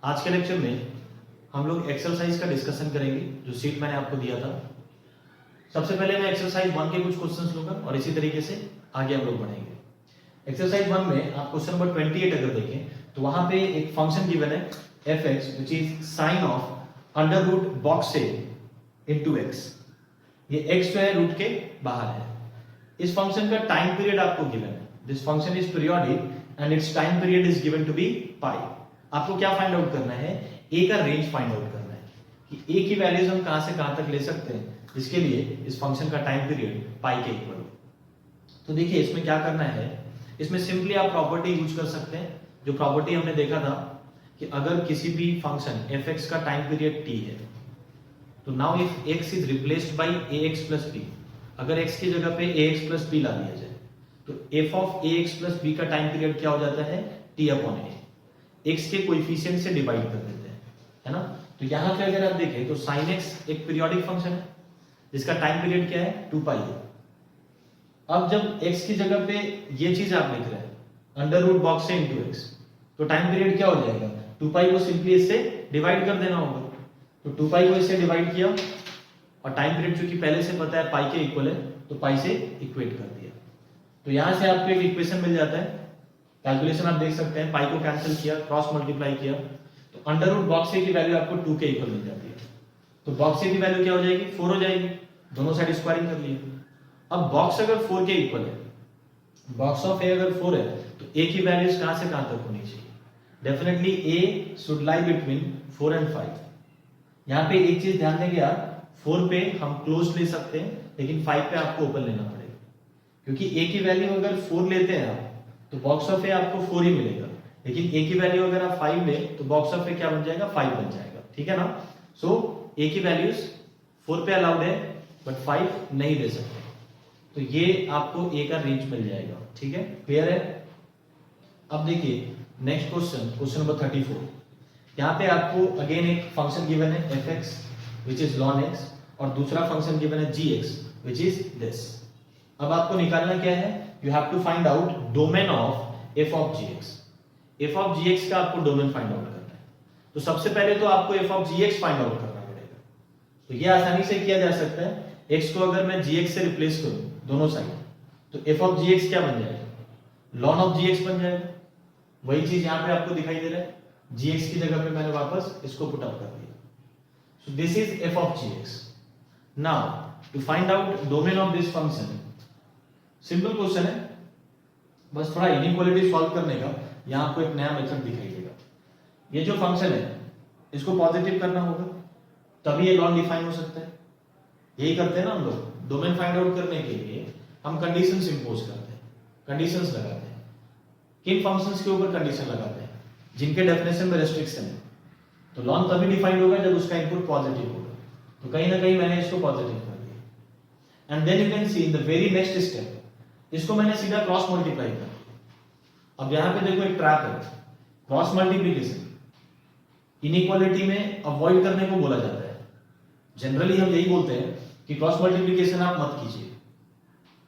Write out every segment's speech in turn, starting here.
आज के लेक्चर में हम लोग एक्सरसाइज का डिस्कशन करेंगे जो सीट मैंने आपको दिया था। सबसे पहले मैं एक्सरसाइज 1 के कुछ क्वेश्चंस लूंगा और इसी तरीके से आगे हम लोग बढ़ेंगे। एक्सरसाइज 1 में आप क्वेश्चन नंबर 28 अगर देखें तो वहां पे एक फंक्शन गिवन है fx which is sine of under root box a into x। ये x जो है रूट के बाहर है। इस फंक्शन का टाइम पीरियड आपको गिवन है। This function is periodic and its time period is given to be pi. आपको क्या फाइंड आउट करना है? a का रेंज फाइंड आउट करना है कि a की वैल्यूज हम कहां से कहां तक ले सकते हैं, जिसके लिए इस फंक्शन का टाइम पीरियड पाई के इक्वल हो। तो देखिए इसमें क्या करना है, इसमें सिंपली आप प्रॉपर्टी यूज कर सकते हैं। जो प्रॉपर्टी हमने देखा था कि अगर किसी भी फंक्शन fx का टाइम पीरियड t है तो now if x is replaced by ax plus b, अगर x की जगह पे ax plus b ला दिया जाए तो f of ax plus b का टाइम पीरियड क्या हो जाता है? t upon a। x के कोएफिशिएंट से डिवाइड कर देते हैं, है ना। तो यहां पे अगर आप देखें तो sin x एक पीरियोडिक फंक्शन है जिसका टाइम पीरियड क्या है? 2 पाई है। अब जब x की जगह पे ये चीज आप लिख रहे हैं अंडर रूट बॉक्स से इनटू x, तो टाइम पीरियड क्या हो जाएगा? 2 पाई को सिंपली इससे डिवाइड कर देना होगा। तो 2 पाई को इससे डिवाइड किया और टाइम पीरियड चूंकि पहले से पता है पाई के इक्वल है तो पाई से इक्वेट कर दिया। तो यहां से आपको एक इक्वेशन मिल जाता है। कैलकुलेशन आप देख सकते हैं, पाई को कैंसिल किया, क्रॉस मल्टीप्लाई किया तो अंडर रूट बॉक्स ए की वैल्यू आपको 2 के इक्वल मिल जाती है। तो बॉक्स ए की वैल्यू क्या हो जाएगी? 4 हो जाएगी। दोनों साइड स्क्वायरिंग कर लिए। अब बॉक्स अगर 4 के इक्वल है, बॉक्स ऑफ ए अगर 4 है तो ए की वैल्यूज कहां से कहां तक होनी चाहिए? Definitely A should lie between 4 and 5। यहां पे एक चीज ध्यान देंगे आप, 4 पे हम क्लोज ले सकते हैं लेकिन 5 पे आपको ओपन लेना पड़ेगा, क्योंकि ए की वैल्यू अगर 4 लेते हैं आप तो बॉक्स ऑफ ए आपको 4 ही मिलेगा, लेकिन ए की वैल्यू अगर आप 5 ले तो बॉक्स ऑफ ए क्या बन जाएगा? 5 बन जाएगा। ठीक है ना। सो ए की वैल्यूज 4 पे अलाउड है बट 5 नहीं दे सकते। तो ये आपको ए का रेंज मिल जाएगा। ठीक है, क्लियर है। अब देखिए नेक्स्ट क्वेश्चन, क्वेश्चन नंबर 34। यहां पे आपको अगेन एक फंक्शन गिवन है fx which is ln x और दूसरा फंक्शन गिवन है gx व्हिच इज दिस। अब आपको निकालना क्या है? You have to find out domain of f of gx। f of gx का आपको डोमेन फाइंड आउट करना है। तो सबसे पहले तो आपको f of gx find out करना पड़ेगा। तो ये आसानी से किया जा सकता है। x को अगर मैं gx से रिप्लेस करूं दोनों साइड तो f of gx क्या बन जाएगा? ln of gx बन जाएगा। वही चीज यहां पे आपको दिखाई दे रहा है, gx की जगह पे मैंने वापस इसको पुट अप कर दिया। So this is f of gx। Now to find out domain of this function, simple question है, बस थोड़ा इनइक्वालिटी सॉल्व करने का यहां आपको एक नया मेथड दिखाई देगा। ये जो फंक्शन है इसको पॉजिटिव करना होगा तभी ये लॉन डिफाइन हो सकता है। यही करते हैं ना हम लोग, डोमेन फाइंड आउट करने के लिए हम कंडीशंस इंपोज करते हैं, कंडीशंस लगाते हैं। किन फंक्शंस के ऊपर कंडीशन लगाते हैं? जिनके डेफिनेशन में रेस्ट्रिक्शन है। तो लॉन तभी डिफाइंड होगा जब उसका इनपुट पॉजिटिव होगा। तो कहीं ना कहीं मैंने इसको पॉजिटिव कर दिया। And then you can see in the very next step इसको मैंने सीधा क्रॉस मल्टीप्लाई कर दिया। अब यहां पे देखो एक ट्रैप है, क्रॉस मल्टीप्लिकेशन इनइक्वालिटी में अवॉइड करने को बोला जाता है। जनरली हम यही बोलते हैं कि क्रॉस मल्टीप्लिकेशन आप मत कीजिए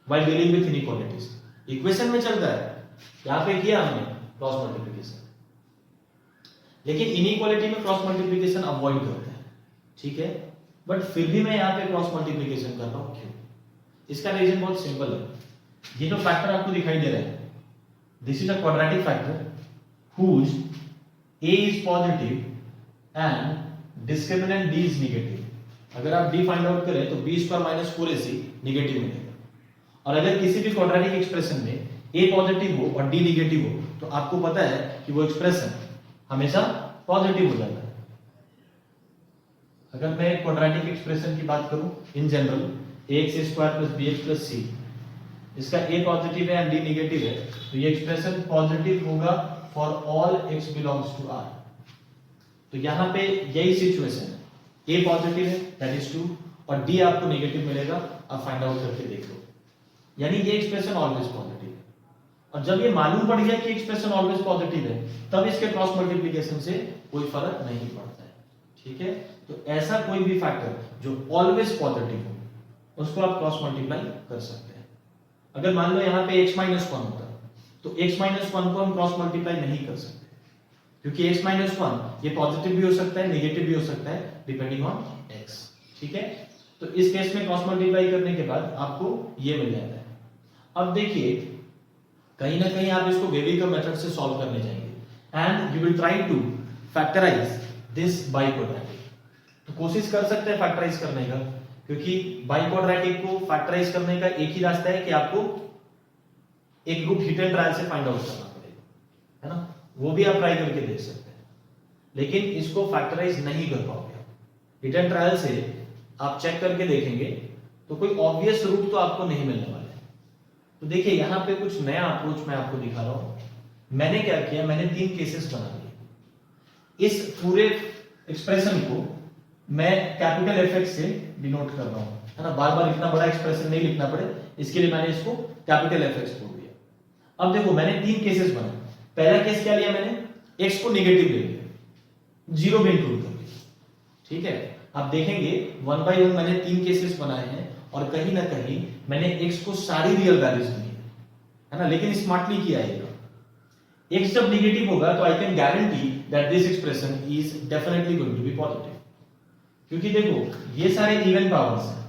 while dealing with inequalities. Equation में चलता है, यहां पे किया हमने क्रॉस मल्टीप्लिकेशन, लेकिन इनइक्वालिटी में क्रॉस मल्टीप्लिकेशन अवॉइड करते हैं। ठीक है, बट फिर भी मैं यहां पे क्रॉस मल्टीप्लिकेशन कर रहा हूं। क्यों? इसका रीजन बहुत सिंपल है। ये जो फैक्टर आपको दिखाई दे रहा है this is a quadratic factor whose a is positive and discriminant d is negative। अगर आप d फाइंड आउट करें तो b square minus 4ac negative मिलेगा। और अगर किसी भी क्वाड्रेटिक एक्सप्रेशन में a पॉजिटिव हो और d नेगेटिव हो तो आपको पता है कि वो एक्सप्रेशन हमेशा पॉजिटिव हो जाता है। अगर मैं क्वाड्रेटिक एक्सप्रेशन की बात करूं in general ax square plus bx plus c, इसका a पॉजिटिव है एंड d नेगेटिव है तो ये एक्सप्रेशन पॉजिटिव होगा for all x belongs to r। तो यहां पे यही सिचुएशन है, a पॉजिटिव है दैट इज 2 और d आपको नेगेटिव मिलेगा। आप फाइंड आउट करके देख लो, यानी ये एक्सप्रेशन ऑलवेज पॉजिटिव है। और जब ये मालूम पड़ गया कि एक्सप्रेशन ऑलवेज पॉजिटिव है तब इसके क्रॉस मल्टीप्लिकेशन से कोई फर्क नहीं पड़ता है। ठीक है, तो ऐसा कोई भी फैक्टर जो ऑलवेज पॉजिटिव हो उसको आप क्रॉस मल्टीप्लाई कर सकते हैं। अगर मान लो यहाँ पे x-1 होता तो x-1 को हम क्रॉस मल्टीप्लाई नहीं कर सकते, क्योंकि x माइनस वन ये पॉजिटिव भी हो सकता है, नेगेटिव भी हो सकता है, डिपेंडिंग ऑन x। ठीक है, तो इस केस में क्रॉस मल्टीप्लाई करने के बाद आपको ये मिल जाता है। अब देखिए, कहीं ना कहीं आप इसको वेवी का मेथड से सॉल्व करने जाएंगे and you will try to factorize this by quadratic. तो कोशिश कर सकते हैं फैक्टराइज करने का, क्योंकि बाई क्वाड्रेटिक को फैक्टराइज करने का एक ही रास्ता है कि आपको एक रूट हिट एंड ट्रायल से फाइंड आउट करना पड़ेगा, है ना। वो भी आप ट्राई करके देख सकते हैं, लेकिन इसको फैक्टराइज नहीं कर पाओगे। हिट एंड ट्रायल से आप चेक करके देखेंगे तो कोई ऑब्वियस रूट तो आपको नहीं मिलने वाला है। तो देखिए, यहां पे कुछ नया अप्रोच मैं आपको दिखा रहा हूं। मैंने क्या किया, मैंने 3 केसेस बना लिए। इस पूरे एक्सप्रेशन को मैं कैपिटल एफ से डिनोट कर रहा हूं, है ना। बार बार इतना बड़ा एक्सप्रेशन नहीं लिखना पड़े, इसके लिए मैंने इसको कैपिटल एफ बोल दिया। अब देखो, मैंने 3 केसेस बनाए। पहला केस क्या लिया मैंने, x को नेगेटिव ले लिया, 0 भी इंक्लूड कर दिया। ठीक है, आप देखेंगे 1 बाय 1 मैंने 3 केसेस बनाए हैं और कहीं ना कहीं मैंने x को सारी रियल वैल्यूज दी है ना, लेकिन स्मार्टली किया है। x जब नेगेटिव होगा तो I can guarantee that this expression is definitely going to be positive, क्योंकि देखो ये सारे इवन पावर्स हैं,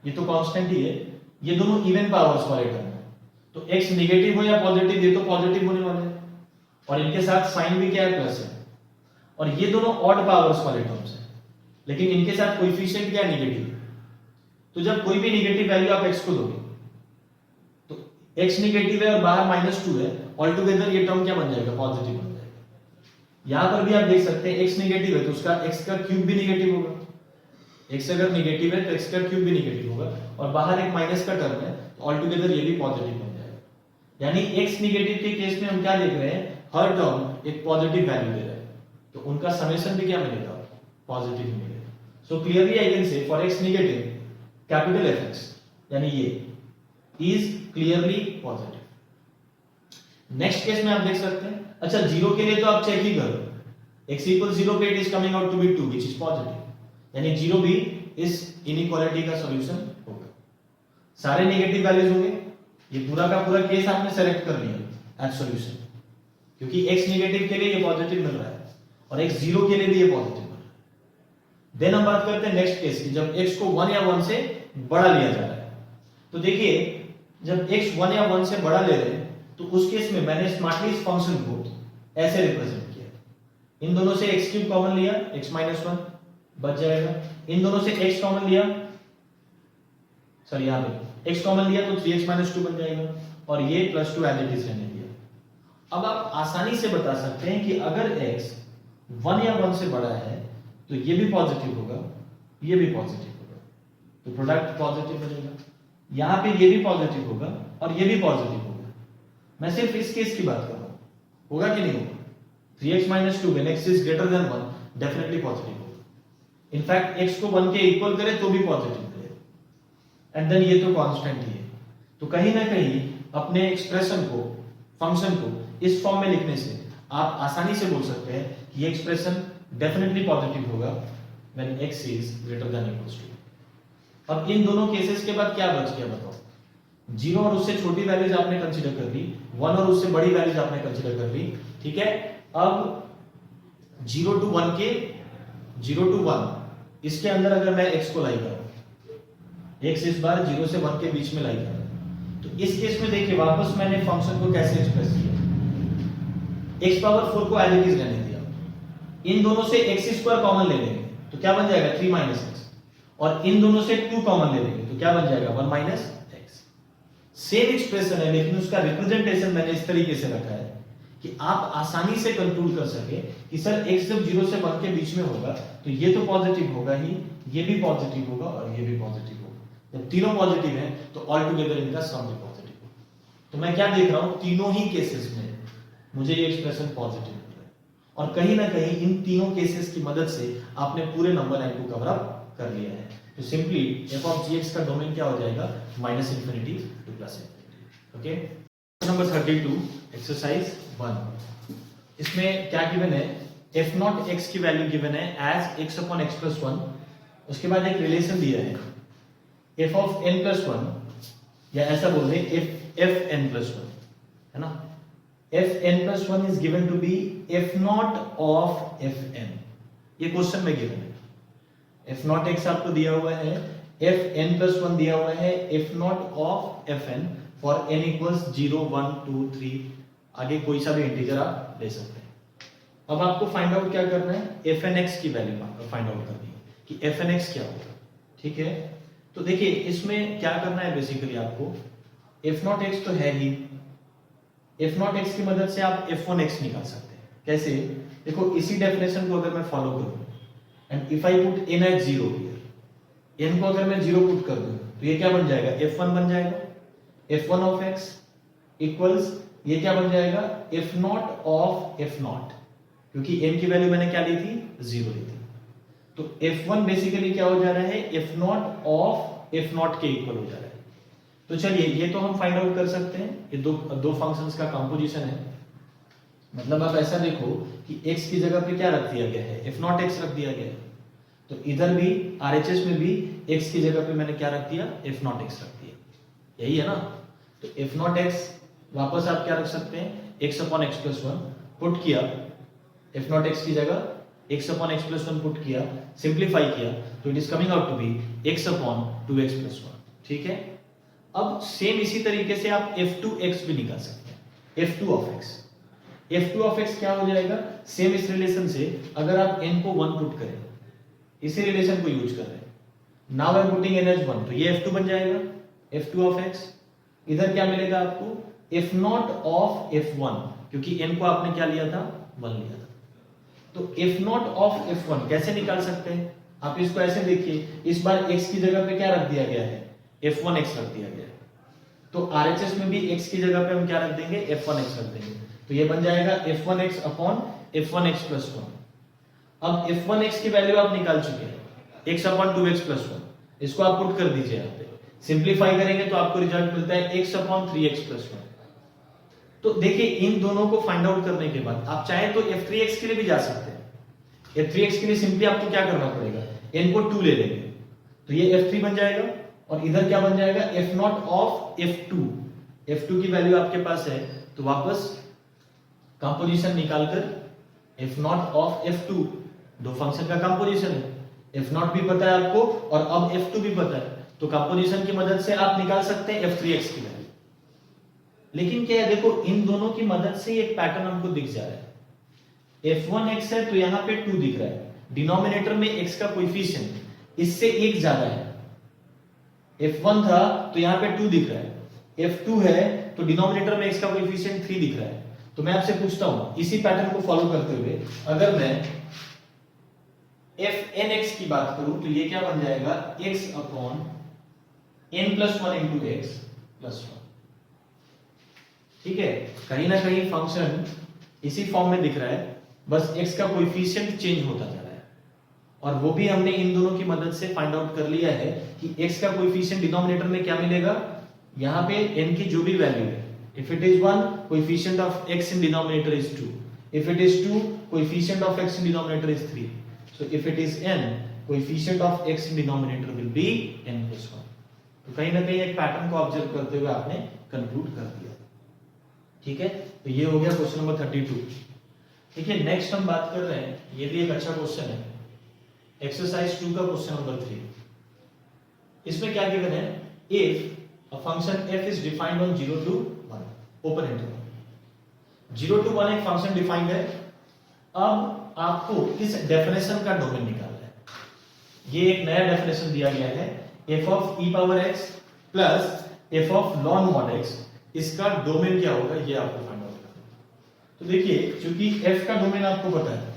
ये तो कांस्टेंट ही है, ये दोनों इवन पावर्स वाले टर्म है। तो x नेगेटिव हो या पॉजिटिव, ये तो पॉजिटिव होने वाले हैं, और इनके साथ साइन भी क्या है, प्लस है। और ये दोनों ऑड पावर्स वाले टर्म्स हैं, लेकिन इनके साथ कोएफिशिएंट क्या, नेगेटिव है। तो जब कोई भी नेगेटिव वैल्यू आप x को दोगे तो x नेगेटिव है और बाहर -2 है, ऑल टुगेदर ये टर्म क्या बन जाएगा, पॉजिटिव बन जाएगा। यहां पर भी आप देख सकते हैं x नेगेटिव है तो उसका x का क्यूब भी नेगेटिव होगा। x अगर नेगेटिव है तो x का क्यूब भी नेगेटिव होगा, और बाहर एक माइनस का टर्म है तो ऑल टुगेदर ये भी पॉजिटिव बन जाएगा। यानी x नेगेटिव के केस में हम क्या देख रहे हैं, हर टर्म एक पॉजिटिव वैल्यू दे रहा है, तो उनका समेशन भी क्या मिलेगा, पॉजिटिव मिलेगा। So clearly I can say for x negative capital Fx यानी ये is clearly positive. Next case में आप देख सकते हैं, अच्छा 0 के लिए तो आप चेक ही करो, x = 0 पे it is coming out to be 2 which is positive, यानी 0 भी इस इनइक्वालिटी का सॉल्यूशन होगा। सारे नेगेटिव वैल्यूज होंगे, ये पूरा का पूरा केस आपने सेलेक्ट कर लिया एज सॉल्यूशन, क्योंकि x नेगेटिव के लिए ये पॉजिटिव मिल रहा है और x 0 के लिए भी ये पॉजिटिव मिल रहा है। देन हम बात करते हैं नेक्स्ट केस की, जब x को 1 या 1 से बड़ा लिया जा रहा है। तो देखिए, जब x 1 या 1 से बड़ा ले रहे हैं तो उस केस में मैंने स्मार्टली इस फंक्शन को ऐसे रिप्रेजेंट किया। इन दोनों से x³ कॉमन लिया, x - 1 बच जाएगा। इन दोनों से x कॉमन लिया, सॉरी यहां पे x कॉमन लिया तो 3x - 2 बन जाएगा, और ये +2 एज इट इज रहने दिया। अब आप आसानी से बता सकते हैं कि अगर x 1 या 1 से बड़ा है तो ये भी पॉजिटिव होगा, ये भी पॉजिटिव होगा, तो प्रोडक्ट पॉजिटिव बनेगा। यहां पे ये भी पॉजिटिव होगा और ये भी पॉजिटिव होगा। मैं सिर्फ इस केस की बात कर रहा हूं, होगा कि नहीं होगा। 3x - 2 when x is greater than 1 definitely positive होगा। इनफैक्ट x को 1 के इक्वल करें तो भी पॉजिटिव मिलेगा। एंड देन ये तो कांस्टेंट ही है, तो कहीं ना कहीं अपने एक्सप्रेशन को, फंक्शन को इस फॉर्म में लिखने से आप आसानी से बोल सकते हैं कि ये एक्सप्रेशन डेफिनेटली पॉजिटिव होगा when x is greater than equals to। अब इन दोनों केसेस के बाद क्या बच गया बताओ, 0 और उससे छोटी वैल्यूज आपने कंसीडर कर ली, 1 और उससे बड़ी वैल्यूज आपने कंसीडर कर ली। ठीक है, अब 0 to 1 के 0 to 1 इसके अंदर अगर मैं x को लाई करूं, x इस बार 0 से 1 के बीच में लाई करूं, तो इस केस में देखिए वापस मैंने फंक्शन को कैसे एक्सप्रेस किया, x⁴ को एज इट इज रहने दिया। इन दोनों से x² कॉमन ले लेंगे तो क्या बन जाएगा, 3 - x, और इन दोनों से 2 कॉमन ले लेंगे तो क्या बन जाएगा, 1 - x। सेम एक्सप्रेशन है, लेकिन उसका रिप्रेजेंटेशन मैंने इस तरीके से रखा है कि आप आसानी से कंक्लूड कर सके कि सर x जब 0 से 1 के बीच में होगा तो ये तो पॉजिटिव होगा ही, ये भी पॉजिटिव होगा और ये भी पॉजिटिव होगा। जब तीनों पॉजिटिव हैं तो ऑल टुगेदर इनका सम भी पॉजिटिव होगा। तो मैं क्या देख रहा हूं, तीनों ही केसेस में मुझे ये एक्सप्रेशन पॉजिटिव मिल रहा है, और कहीं ना कहीं इन तीनों केसेस की मदद से आपने पूरे नंबर लाइन को कवर अप कर लिया है। तो सिंपली f(g(x) का डोमेन क्या हो जाएगा, -∞ to +∞। Okay, number 32 exercise 1। इसमें क्या गिवन है, f0 x की वैल्यू गिवन है एज x/x+1। उसके बाद एक रिलेशन दिया है f(n+1), या ऐसा बोल दें fn+1, है ना। fn+1 is given to be f naught of f n, ये क्वेश्चन में गिवन है। एफ नॉट एक्स आपको दिया हुआ है, एफ एन प्लस 1 दिया हुआ है, f naught of f n for n equals 0 1 2 3, आगे कोई सा भी इंटीजर आप ले सकते हैं। अब आपको फाइंड आउट क्या करना है, एफ एन एक्स की वैल्यू फाइंड आउट करनी है कि एफ एन एक्स क्या होगा। ठीक है, तो देखिए इसमें क्या करना है बेसिकली आपको, एफ नॉट एक्स तो है ही, एफ नॉट एक्स की मदद से आप एफ वन एक्स निकाल सकते हैं। कैसे, देखो इसी डेफिनेशन को अगर मैं फॉलो करूं and if I put n at 0 here, n को अगर मैं 0 पुट कर दूं तो ये क्या बन जाएगा, f1 बन जाएगा, f1 ऑफ x इक्वल्स ये क्या बन जाएगा, f not of f not, क्योंकि n की वैल्यू मैंने क्या ली थी, 0 ली थी। तो f1 बेसिकली क्या हो जा रहा है, f not of f not के इक्वल हो जा रहा है। तो चलिए ये तो हम फाइंड आउट कर सकते हैं, ये दो फंक्शंस का कंपोजिशन है। मतलब आप ऐसा देखो कि x की जगह पे क्या रख दिया गया है, f नॉट x रख दिया गया है, तो इधर भी RHS में भी x की जगह पे मैंने क्या रख दिया, f नॉट x रख दिया, यही है ना। तो f नॉट x वापस आप क्या रख सकते हैं, x upon x plus 1 put किया, f नॉट x की जगह x upon x plus 1 put किया, सिंप्लीफाई किया, तो it is coming out to be x upon 2x plus 1। ठीक है, अब सेम इसी तरीके से आप f2x भी निकाल सकते हैं, f2 of x, f2 of x क्या हो जाएगा, सेम इस रिलेशन से अगर आप n को 1 पुट करें, इसी रिलेशन को यूज कर रहे हैं, now I am putting n as 1, तो ये f2 बन जाएगा, f2 ऑफ x, इधर क्या मिलेगा आपको, f नॉट ऑफ f1, क्योंकि n को आपने क्या लिया था, 1 लिया था। तो f नॉट ऑफ f1 कैसे निकाल सकते हैं, आप इसको ऐसे देखिए, इस बार x की जगह पे क्या रख दिया गया है, f1x रख दिया गया है, तो RHS में भी x की जगह पे हम क्या रख देंगे, f1x रख देंगे, तो ये बन जाएगा f1x अपॉन f1x प्लस 1। अब f1x की वैल्यू आप निकाल चुके हैं, x अपॉन 2x प्लस 1, इसको आप पुट कर दीजिए यहाँ पे, सिंप्लीफाई करेंगे तो आपको रिजल्ट मिलता है x अपॉन 3x प्लस 1। तो देखिए इन दोनों को फाइंड आउट करने के बाद आप चाहे तो f3x के लिए भी जा सकते हैं। f3x के लिए सिंपली आपको क्या करना पड़ेगा, n को 2 ले लेंगे, तो ये f3 बन जाएगा, और इधर क्या बन जाएगा, f not of f2, f2 की वैल्यू आपके पास है, तो वापस कंपोजिशन निकालकर f नॉट ऑफ f2, दो फंक्शन का कंपोजिशन है, f नॉट भी पता है आपको और अब f2 भी पता है, तो कंपोजिशन की मदद से आप निकाल सकते हैं f3x की वैल्यू। लेकिन क्या है, देखो इन दोनों की मदद से एक पैटर्न हमको दिख जा रहा है, f1x है तो यहाँ पे 2 दिख रहा है, डिनोमिनेटर में x का कोएफिशिएंट इससे 1 ज्यादा है, f1 था तो यहाँ पे 2 दिख रहा है, f2 है तो डिनोमिनेटर में x का कोएफिशिएंट 3 दिख रहा है। तो मैं आपसे पूछता हूं, इसी पैटर्न को फॉलो करते हुए अगर मैं fnx की बात करूं तो ये क्या बन जाएगा, x upon n plus 1 into x plus 1। ठीक है, कहीं ना कहीं फंक्शन इसी फॉर्म में दिख रहा है, बस x का कोएफिशिएंट चेंज होता जा रहा है, और वो भी हमने इन दोनों की मदद से फाइंड आउट कर लिया है कि x का कोएफिशिएंट डिनोमिनेटर में क्या मिलेगा, यहाँ पे n की जो भी वैल्यू है, if it is 1 coefficient of x in denominator is 2, if it is 2 coefficient of x in denominator is 3, so if it is n coefficient of x in denominator will be n plus 1। तो कहीं ना कहीं एक pattern को observe करते हुए आपने conclude कर दिया। ठीक है, तो ये हो गया क्वेश्चन नंबर 32। ठीक है, नेक्स्ट हम बात कर रहे हैं, ये भी एक अच्छा क्वेश्चन है, एक्सरसाइज 2 का क्वेश्चन नंबर 3। इसमें क्या गिवन है, if a function f is defined on 0 to 1 open interval, 0 to 1 एक फंक्शन डिफाइंड है। अब आपको इस डेफिनेशन का डोमेन निकालना है, ये एक नया डेफिनेशन दिया गया है, f of e power x plus f of ln mod x, इसका डोमेन क्या होगा ये आपको फाइंड आउट करना है। तो देखिए क्योंकि f का डोमेन आपको पता है,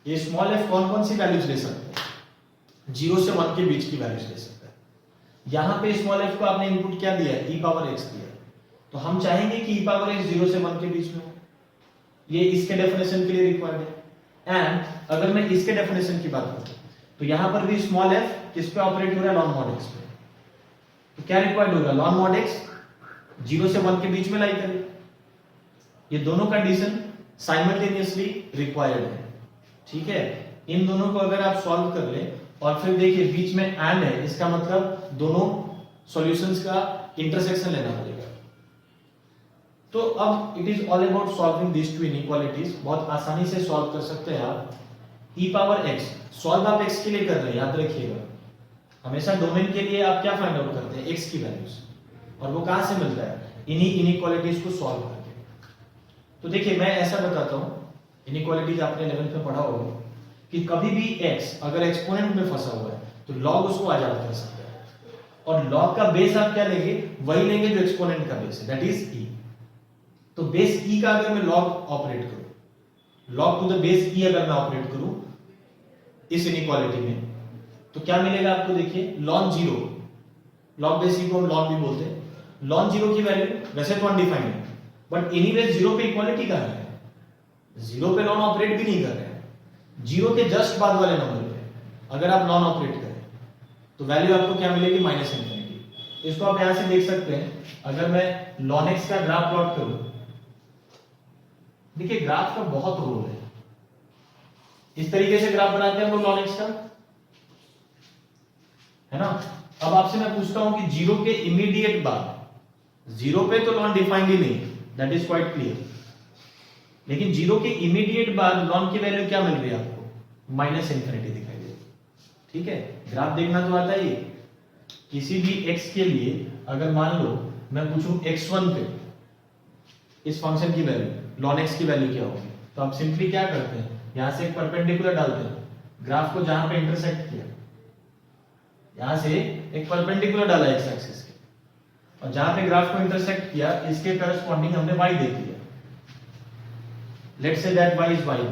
ये स्मॉल f कौन कौन सी वैल्यूज ले सकते हैं, 0 से 1 के बीच की वैल्यूज ले सकते हैं। यहाँ पे स्मॉल f को आपने इनपुट क्या दिया है, e पावर x दिया है, तो हम चाहेंगे कि e पावर x 0 से 1 के बीच में हो, ये इसके डेफिनेशन के लिए रिक्वायर्ड है। एंड अगर मैं इसके डेफिनेशन की बात करूं तो यहां पर भी स्मॉल f किस पे ऑपरेट हो रहा है, ln mod x पे, तो क्या रिक्वायर्ड होगा, ln mod x 0 से 1 के बीच में लाई करे। ये दोनों कंडीशन साइमल्टेनियसली रिक्वायर्ड है। ठीक है, इन दोनों को अगर आप सॉल्व कर ले और फिर देखिए बीच में एंड है, इसका मतलब दोनों सॉल्यूशंस का इंटरसेक्शन लेना पड़ेगा। तो अब it is all about solving this two inequalities. बहुत आसानी से सॉल्व कर सकते हैं आप। e पावर x सॉल्व आप x के लिए कर रहे हैं, याद रखिएगा हमेशा डोमेन के लिए आप क्या फाइंड आउट करते हैं, x की वैल्यूज, और वो कहां से मिलता है, इन्हीं इनइक्वालिटीज को सॉल्व करके। तो देखिए मैं ऐसा बताता हूं, इनइक्वालिटीज आपने 11th में पढ़ा होगा कि कभी भी x अगर एक्सपोनेंट में फंसा हुआ है तो log उसको आजाद कर सकता है, और log का बेस आप क्या लेंगे, वही लेंगे जो एक्सपोनेंट का बेस है, दैट इज e। तो बेस e का अगर मैं log ऑपरेट करूं, log to the base e अगर मैं ऑपरेट करूं इस इनइक्वालिटी में, तो क्या मिलेगा आपको, देखिए ln 0, log बेस e को हम ln भी बोलते हैं, ln 0 की वैल्यू वैसे तो अनडिफाइंड है, बट एनीवेज 0 पे इक्वालिटी कहां है, 0 पे ln ऑपरेट भी नहीं कर रहे हैं, 0 के जस्ट बाद वाले नंबर पे अगर आप ln ऑपरेट करें तो वैल्यू आपको क्या मिलेगी, माइनस इंफिनिटी। इसको आप यहां से देख सकते हैं, अगर मैं ln x का ग्राफ प्लॉट करूं, देखिए ग्राफ का बहुत रोल है, इस तरीके से ग्राफ बनाते हैं हम लोग ln x का, है ना। अब आपसे मैं पूछता हूं कि 0 के इमीडिएट बाद, 0 पे तो ln डिफाइंड ही नहीं, दैट इज क्वाइट क्लियर, लेकिन 0 के इमीडिएट बाद ln की वैल्यू क्या मिल रही है आपको, माइनस इंफिनिटी दिखाई दे रही है, ठीक है। ग्राफ देखना तो आता ही, किसी भी x के लिए अगर मान लो मैं पूछूं x1 पे इस फंक्शन की वैल्यू ln x की वैल्यू क्या होगी, तो आप सिंपली क्या करते हैं, यहां से एक परपेंडिकुलर डालते हैं, ग्राफ को जहां पे इंटरसेक्ट किया यहां से एक परपेंडिकुलर डाला x एक्सिस के, और जहां पे ग्राफ को इंटरसेक्ट किया इसके करस्पॉन्डिंग हमने y दे दिया, let's say that y is y1,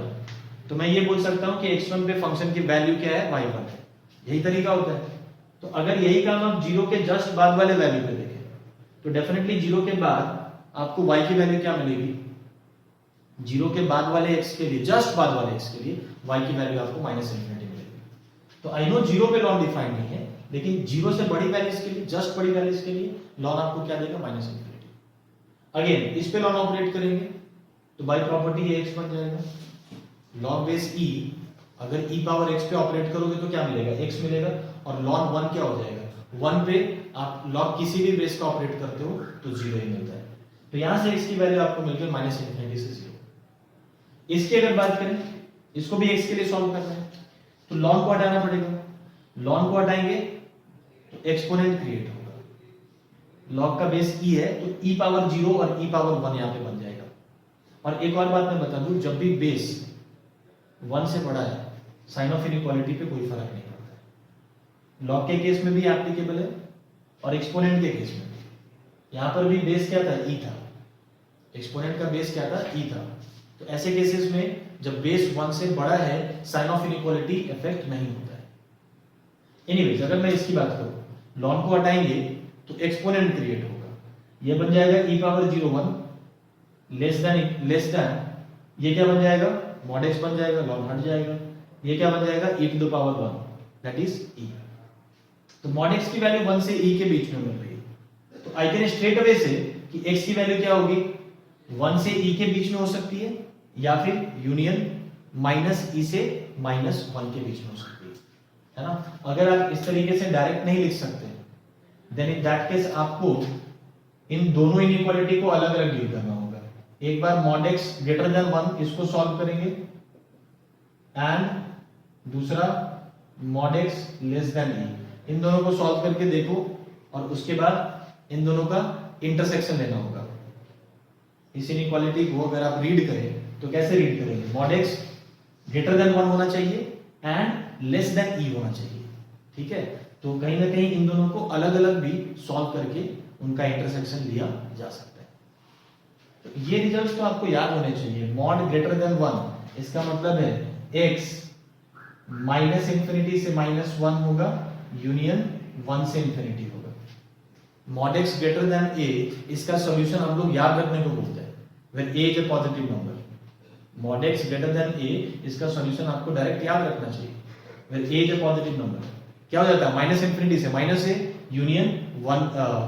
तो मैं ये बोल सकता हूं कि x1 पे फंक्शन की वैल्यू क्या है, y1 है। यही तरीका होता है। तो अगर यही काम आप 0 के जस्ट बाद वाले वैल्यू पे देखें तो डेफिनेटली 0 के बाद आपको y की वैल्यू क्या मिलेगी, 0 के बाद वाले x के लिए, जस्ट बाद वाले x के लिए y की वैल्यू आपको माइनस इंफिनिटी मिलेगी। तो आई नो 0 पे ln डिफाइंड नहीं है, लेकिन 0 से बड़ी वैल्यूज के लिए, जस्ट बड़ी वैल्यूज के लिए ln आपको क्या देगा, माइनस इंफिनिटी। अगेन इस पे ln ऑपरेट करेंगे तो बाय प्रॉपर्टी ये x बन जाएगा, log बेस e, अगर e पावर x पे ऑपरेट करोगे तो क्या मिलेगा, x मिलेगा, और ln 1 क्या हो जाएगा, 1 पे आप log किसी भी बेस का ऑपरेट करते हो तो 0 ही मिलता है। तो यहां से x की वैल्यू आपको मिल गई माइनस इंफिनिटी से 0। इसकी अगर बात करें, इसको भी x के लिए सॉल्व करना है तो ln को हटाना पड़ेगा, ln को हटाएंगे तो एक्सपोनेंट क्रिएट होगा, log का बेस e है तो e पावर 0 और e पावर 1 यहां पे बन जाएगा। और एक और बात मैं बता दूं, जब भी बेस 1 से बड़ा है साइन ऑफ इनइक्वालिटी पे कोई फर्क नहीं पड़ता है, log के केस में भी एप्लीकेबल है और एक्सपोनेंट के केस में भी। यहां पर भी बेस क्या था, e था, एक्सपोनेंट का बेस क्या था, e था। तो ऐसे केसेस में जब बेस 1 से बड़ा है साइन ऑफ इनइक्वालिटी इफेक्ट नहीं होता है। एनीवेज अगर मैं इसकी बात करूं, ln को हटाएंगे तो एक्सपोनेंट क्रिएट होगा, ये बन जाएगा e पावर 01 लेस देन ये क्या बन जाएगा, mod x बन जाएगा, ln हट जाएगा, ये क्या बन जाएगा, e to the power 1 that is e। तो mod x की वैल्यू 1 से e के बीच में मिल रही है, तो आई कैन स्ट्रेट अवे से कि x की वैल्यू क्या होगी, 1 से e के बीच में हो सकती है, या फिर यूनियन माइनस e से माइनस 1 के बीच में हो सकती है ना। अगर आप इस तरीके से डायरेक्ट नहीं लिख सकते, देन इन दैट केस आपको इन दोनों इनइक्वालिटी को अलग अलग डील करना होगा। एक बार mod x ग्रेटर देन 1 इसको सॉल्व करेंगे, एंड दूसरा mod x less then e, इन दोनों को सॉल्व करके देखो, और उसके बाद इन दोनों का इंटरसेक्शन लेना होगा। इस इनइक्वालिटी को अगर आप रीड करें तो कैसे रीड करेंगे, mod x ग्रेटर देन 1 होना चाहिए एंड लेस देन e होना चाहिए, ठीक है। तो कहीं ना कहीं इन दोनों को अलग अलग भी सॉल्व करके उनका इंटरसेक्शन लिया जा सकता है। तो ये रिजल्ट्स तो आपको याद होने चाहिए। mod ग्रेटर देन 1 इसका मतलब है x माइनस इंफिनिटी से माइनस 1 होगा, यूनियन 1 से इंफिनिटी होगा। mod x greater than a इसका सॉल्यूशन हम लोग याद रखने को बोलते हैं, when a is a positive number. mod x greater than a इसका सॉल्यूशन आपको डायरेक्ट याद रखना चाहिए, when a is a positive number. क्या हो जाता है, माइनस इंफिनिटी से माइनस a, यूनियन 1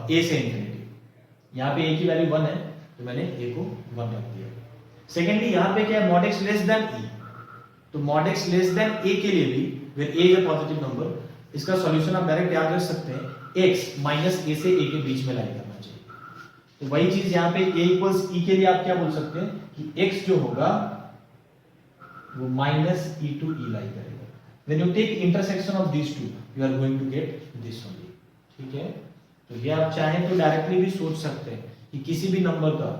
a से इंफिनिटी। यहाँ पे a की वैल्यू 1 है तो मैंने a को 1 रख दिया। सेकेंडली यहाँ पे क्या है, mod x less then e, तो mod x less then a के लिए भी when a is a positive number, इसका सॉल्यूशन आप डायरेक्ट याद रख सकते हैं, x माइनस a से a के बीच में लाई करना चाहिए। तो वही चीज यहाँ पे a इक्वल्स e के लिए आप क्या बोल सकते हैं कि x जो होगा वो minus e to e lie करेगा। When you take intersection of these two you are going to get this only. ठीक है, तो ये आप चाहें तो डायरेक्टली भी सोच सकते हैं कि किसी भी नंबर का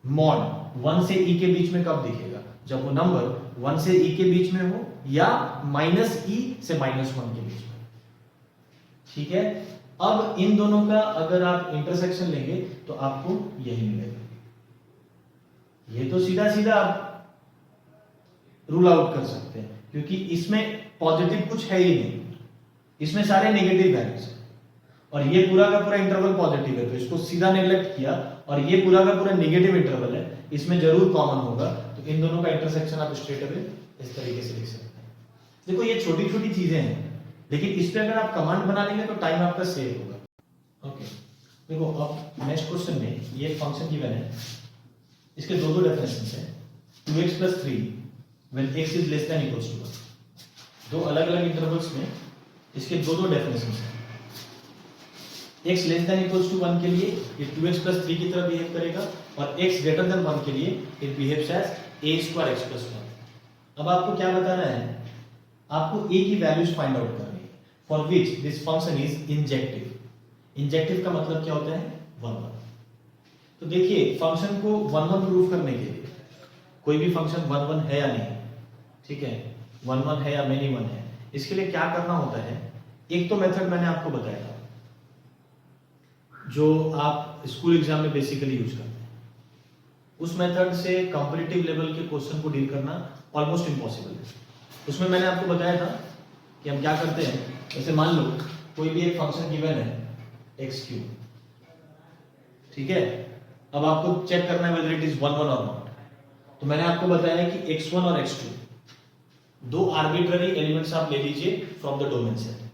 मॉड 1 से e के बीच में कब दिखेगा, जब वो नंबर 1 से e के बीच में हो या माइनस e से माइनस 1 के बीच में। ठीक है, अब इन दोनों का अगर आप इंटरसेक्शन लेंगे तो आपको यही मिलेगा। ये तो सीधा सीधा आप रूल आउट कर सकते हैं क्योंकि इसमें पॉजिटिव कुछ है ही नहीं, इसमें सारे नेगेटिव वैल्यूज हैं और ये पूरा का पूरा इंटरवल पॉजिटिव है, तो इसको सीधा नेग्लेक्ट किया और ये पूरा का पूरा नेगेटिव इंटरवल है, इसमें जरूर कॉमन होगा, तो इन दोनों का इंटरसेक्शन आप स्ट्रेट अवे इस तरीके से लिख सकते हैं। देखो ये छोटी छोटी चीजें हैं, लेकिन इस पे अगर आप कमांड बना लेंगे तो टाइम आपका सेव होगा। ओके, देखो अब नेक्स्ट क्वेश्चन में ये फंक्शन गिवन है, इसके दो डेफिनेशंस हैं। 2x + 3 when x is less than equals to 1। दो अलग अलग इंटरवल्स में इसके दो डेफिनेशंस हैं। x less than equals to 1 के लिए ये 2x + 3 की तरह बिहेव करेगा और x ग्रेटर देन 1 के लिए it behaves as a² x + 1। अब आपको क्या बताना है, आपको a की वैल्यूज फाइंड आउट करनी है for which this function is injective. Injective का मतलब क्या होता है, 1 1। तो देखिए फंक्शन को 1 1 प्रूव करने के लिए कोई भी फंक्शन 1 1 है या नहीं, ठीक है, 1 1 है या मेनी 1 है, इसके लिए क्या करना होता है, एक तो मेथड मैंने आपको बताया था जो आप स्कूल एग्जाम में बेसिकली यूज करते हैं। उस मेथड से कंपैरेटिव लेवल के क्वेश्चन को डील करना ऑलमोस्ट इम्पॉसिबल है। उसमें मैंने आपको बताया था कि हम क्या करते हैं, जैसे मान लो कोई भी एक फंक्शन गिवन है x3, ठीक है, अब आपको चेक करना है वेदर इट इज 1 1 और नॉट। तो मैंने आपको बताया कि x1 और x2 दो आर्बिट्ररी एलिमेंट्स आप ले लीजिए from the domain set.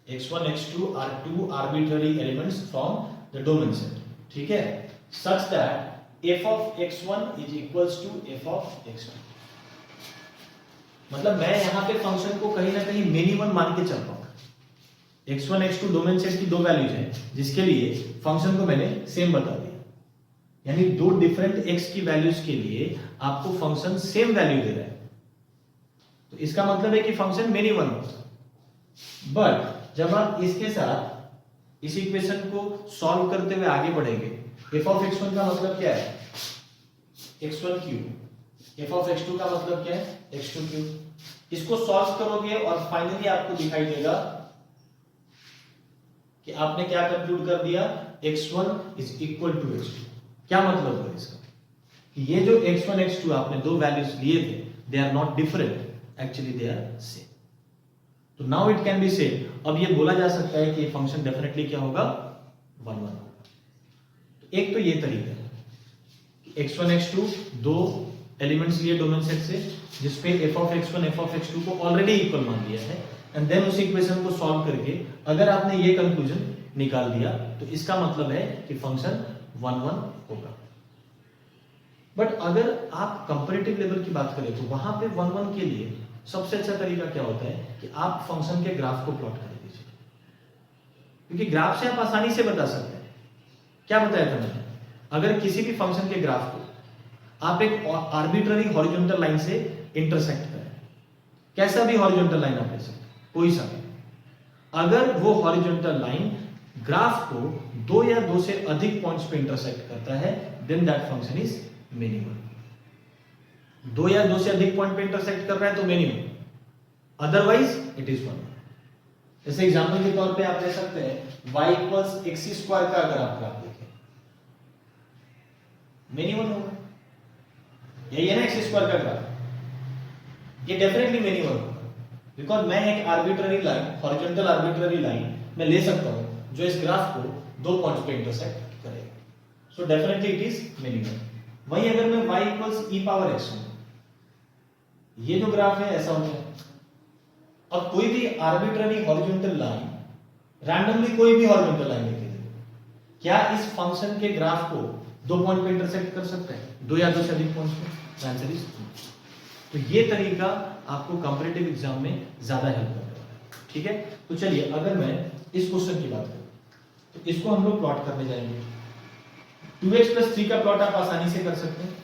x1 x2 are two arbitrary elements from the domain set, ठीक है, such that f of x1 is equals to f of x2। मतलब मैं यहां पे फंक्शन को कहीं ना कहीं मेनी 1 मान के चल पाऊंगा। x1 x2 डोमेन सेट की दो वैल्यूज हैं जिसके लिए फंक्शन को मैंने सेम बता दिया, यानी दो डिफरेंट x की वैल्यूज के लिए आपको फंक्शन सेम वैल्यू दे रहा है, तो इसका मतलब है कि फंक्शन मेनी 1 होगा। बट जब आप इसके साथ इस इक्वेशन को सॉल्व करते हुए आगे बढ़ेंगे, f of x1 का मतलब क्या है, x1 cube, f of x2 का मतलब क्या है, x2 क्यूब। इसको सॉल्व करोगे और फाइनली आपको दिखाई देगा कि आपने क्या कंक्लूड कर दिया, x1 is equal to x2। क्या मतलब है इसका, कि ये जो x1 x2 आपने दो वैल्यूज लिए थे, they are not different, actually they are same. तो now it can be said, अब ये बोला जा सकता है कि ये फंक्शन डेफिनेटली क्या होगा, 1 1 होगा। तो एक तो ये तरीका है कि x1 x2 दो एलिमेंट्स लिए डोमेन सेट से जिसपे f of x1 f of x2 को ऑलरेडी इक्वल मान लिया है, एंड देन उस इक्वेशन को सॉल्व करके अगर आपने ये कंक्लूजन निकाल दिया तो इसका मतलब है कि फंक्शन 1 1 होगा। बट अगर आप कंपैरेटिव लेवल की बात करें तो वहां पे 1 1 के लिए सबसे अच्छा तरीका क्या होता है कि आप फंक्शन के ग्राफ को प्लॉट कर दीजिए, क्योंकि ग्राफ से आप आसानी से बता सकते हैं। क्या बताया था मैंने, अगर किसी भी फंक्शन के ग्राफ को आप एक आर्बिट्ररी हॉरिजॉन्टल लाइन से इंटरसेक्ट करें, कैसा भी हॉरिजॉन्टल लाइन आप ले सकते हैं, कोई सा भी, अगर वो हॉरिजॉन्टल लाइन ग्राफ को दो या दो से अधिक पॉइंट्स पे इंटरसेक्ट करता है, then that function is minimum. दो या दो से अधिक पॉइंट पे इंटरसेक्ट कर रहा है तो मिनिमम, अदरवाइज इट इज 1। जैसे एग्जांपल के तौर पे आप ले सकते हैं y = x² का अगर आप ग्राफ देखें, मिनिमम होगा, यही है ना x² का ग्राफ, ये डेफिनेटली मिनिमम होगा, बिकॉज मैं एक arbitrary line, horizontal arbitrary line मैं ले सकता हूं जो इस ग्राफ को दो पॉइंट्स पे इंटरसेक्ट करेगा, so definitely it is minimum. वहीं अगर मैं y = e⁻x, ये जो ग्राफ है ऐसा होता है। अब कोई भी आर्बिट्ररी हॉरिजॉन्टल लाइन, रैंडमली कोई भी हॉरिजॉन्टल लाइन लेके क्या इस फंक्शन के ग्राफ को दो पॉइंट पे इंटरसेक्ट कर सकते हैं, दो या दो से अधिक पॉइंट्स पे, आंसर इज 2। तो ये तरीका आपको कंपैरेटिव एग्जाम में ज्यादा हेल्प करेगा, ठीक है। तो चलिए अगर मैं इस क्वेश्चन की बात करूं तो इसको हम लोग प्लॉट करने जाएंगे। 2x प्लस 3 का प्लॉट आप आसानी से कर सकते हैं।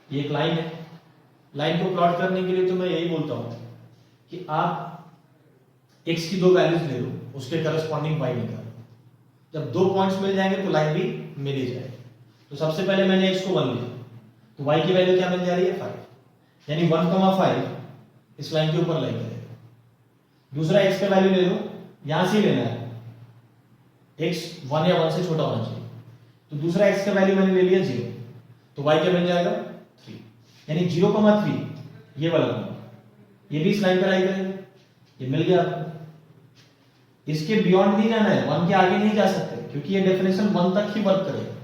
ये एक लाइन है, लाइन को प्लॉट करने के लिए तो मैं यही बोलता हूं कि आप x की 2 वैल्यूज ले लो, उसके करस्पॉन्डिंग y निकालो। जब 2 पॉइंट्स मिल जाएंगे तो लाइन भी मिल ही जाएगी। तो सबसे पहले मैंने x को 1 लिया, तो y की वैल्यू क्या मिल जा रही है 5, यानी 1,5 इस लाइन के ऊपर लाइन करेगा। दूसरा x का वैल्यू ले लो, यहां से ही लेना है, x 1 या 1 से छोटा होना चाहिए। तो दूसरा x का वैल्यू मैंने ले लिया 0, तो y क्या बन जाएगा 3, यानी 0,3 ये वाला नंबर, ये भी इस लाइन पर लाई करेगा। ये मिल गया आपको। इसके बियॉन्ड नहीं जाना है, 1 के आगे नहीं जा सकते, क्योंकि ये डेफिनेशन 1 तक ही वर्क करेगा।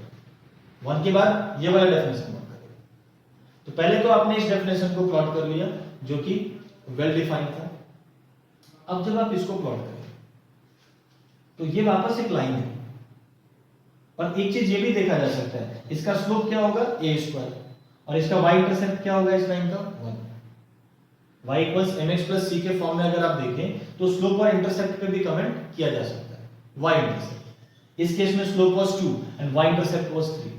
1 के बाद ये वाला डेफिनेशन वर्क करेगा। तो पहले तो आपने इस डेफिनेशन को प्लॉट कर लिया जो कि वेल डिफाइंड था। अब जब आप इसको प्लॉट करें तो ये वापस एक लाइन है, और एक चीज ये भी देखा जा सकता है, इसका स्लोप क्या होगा a² और इसका y इंटरसेप्ट क्या होगा इस लाइन का 1। y equals mx plus c के फॉर्म में अगर आप देखें तो स्लोप और इंटरसेप्ट पे भी कमेंट किया जा सकता है, y इंटरसेप्ट। इस केस में slope was 2 and y intercept was 3,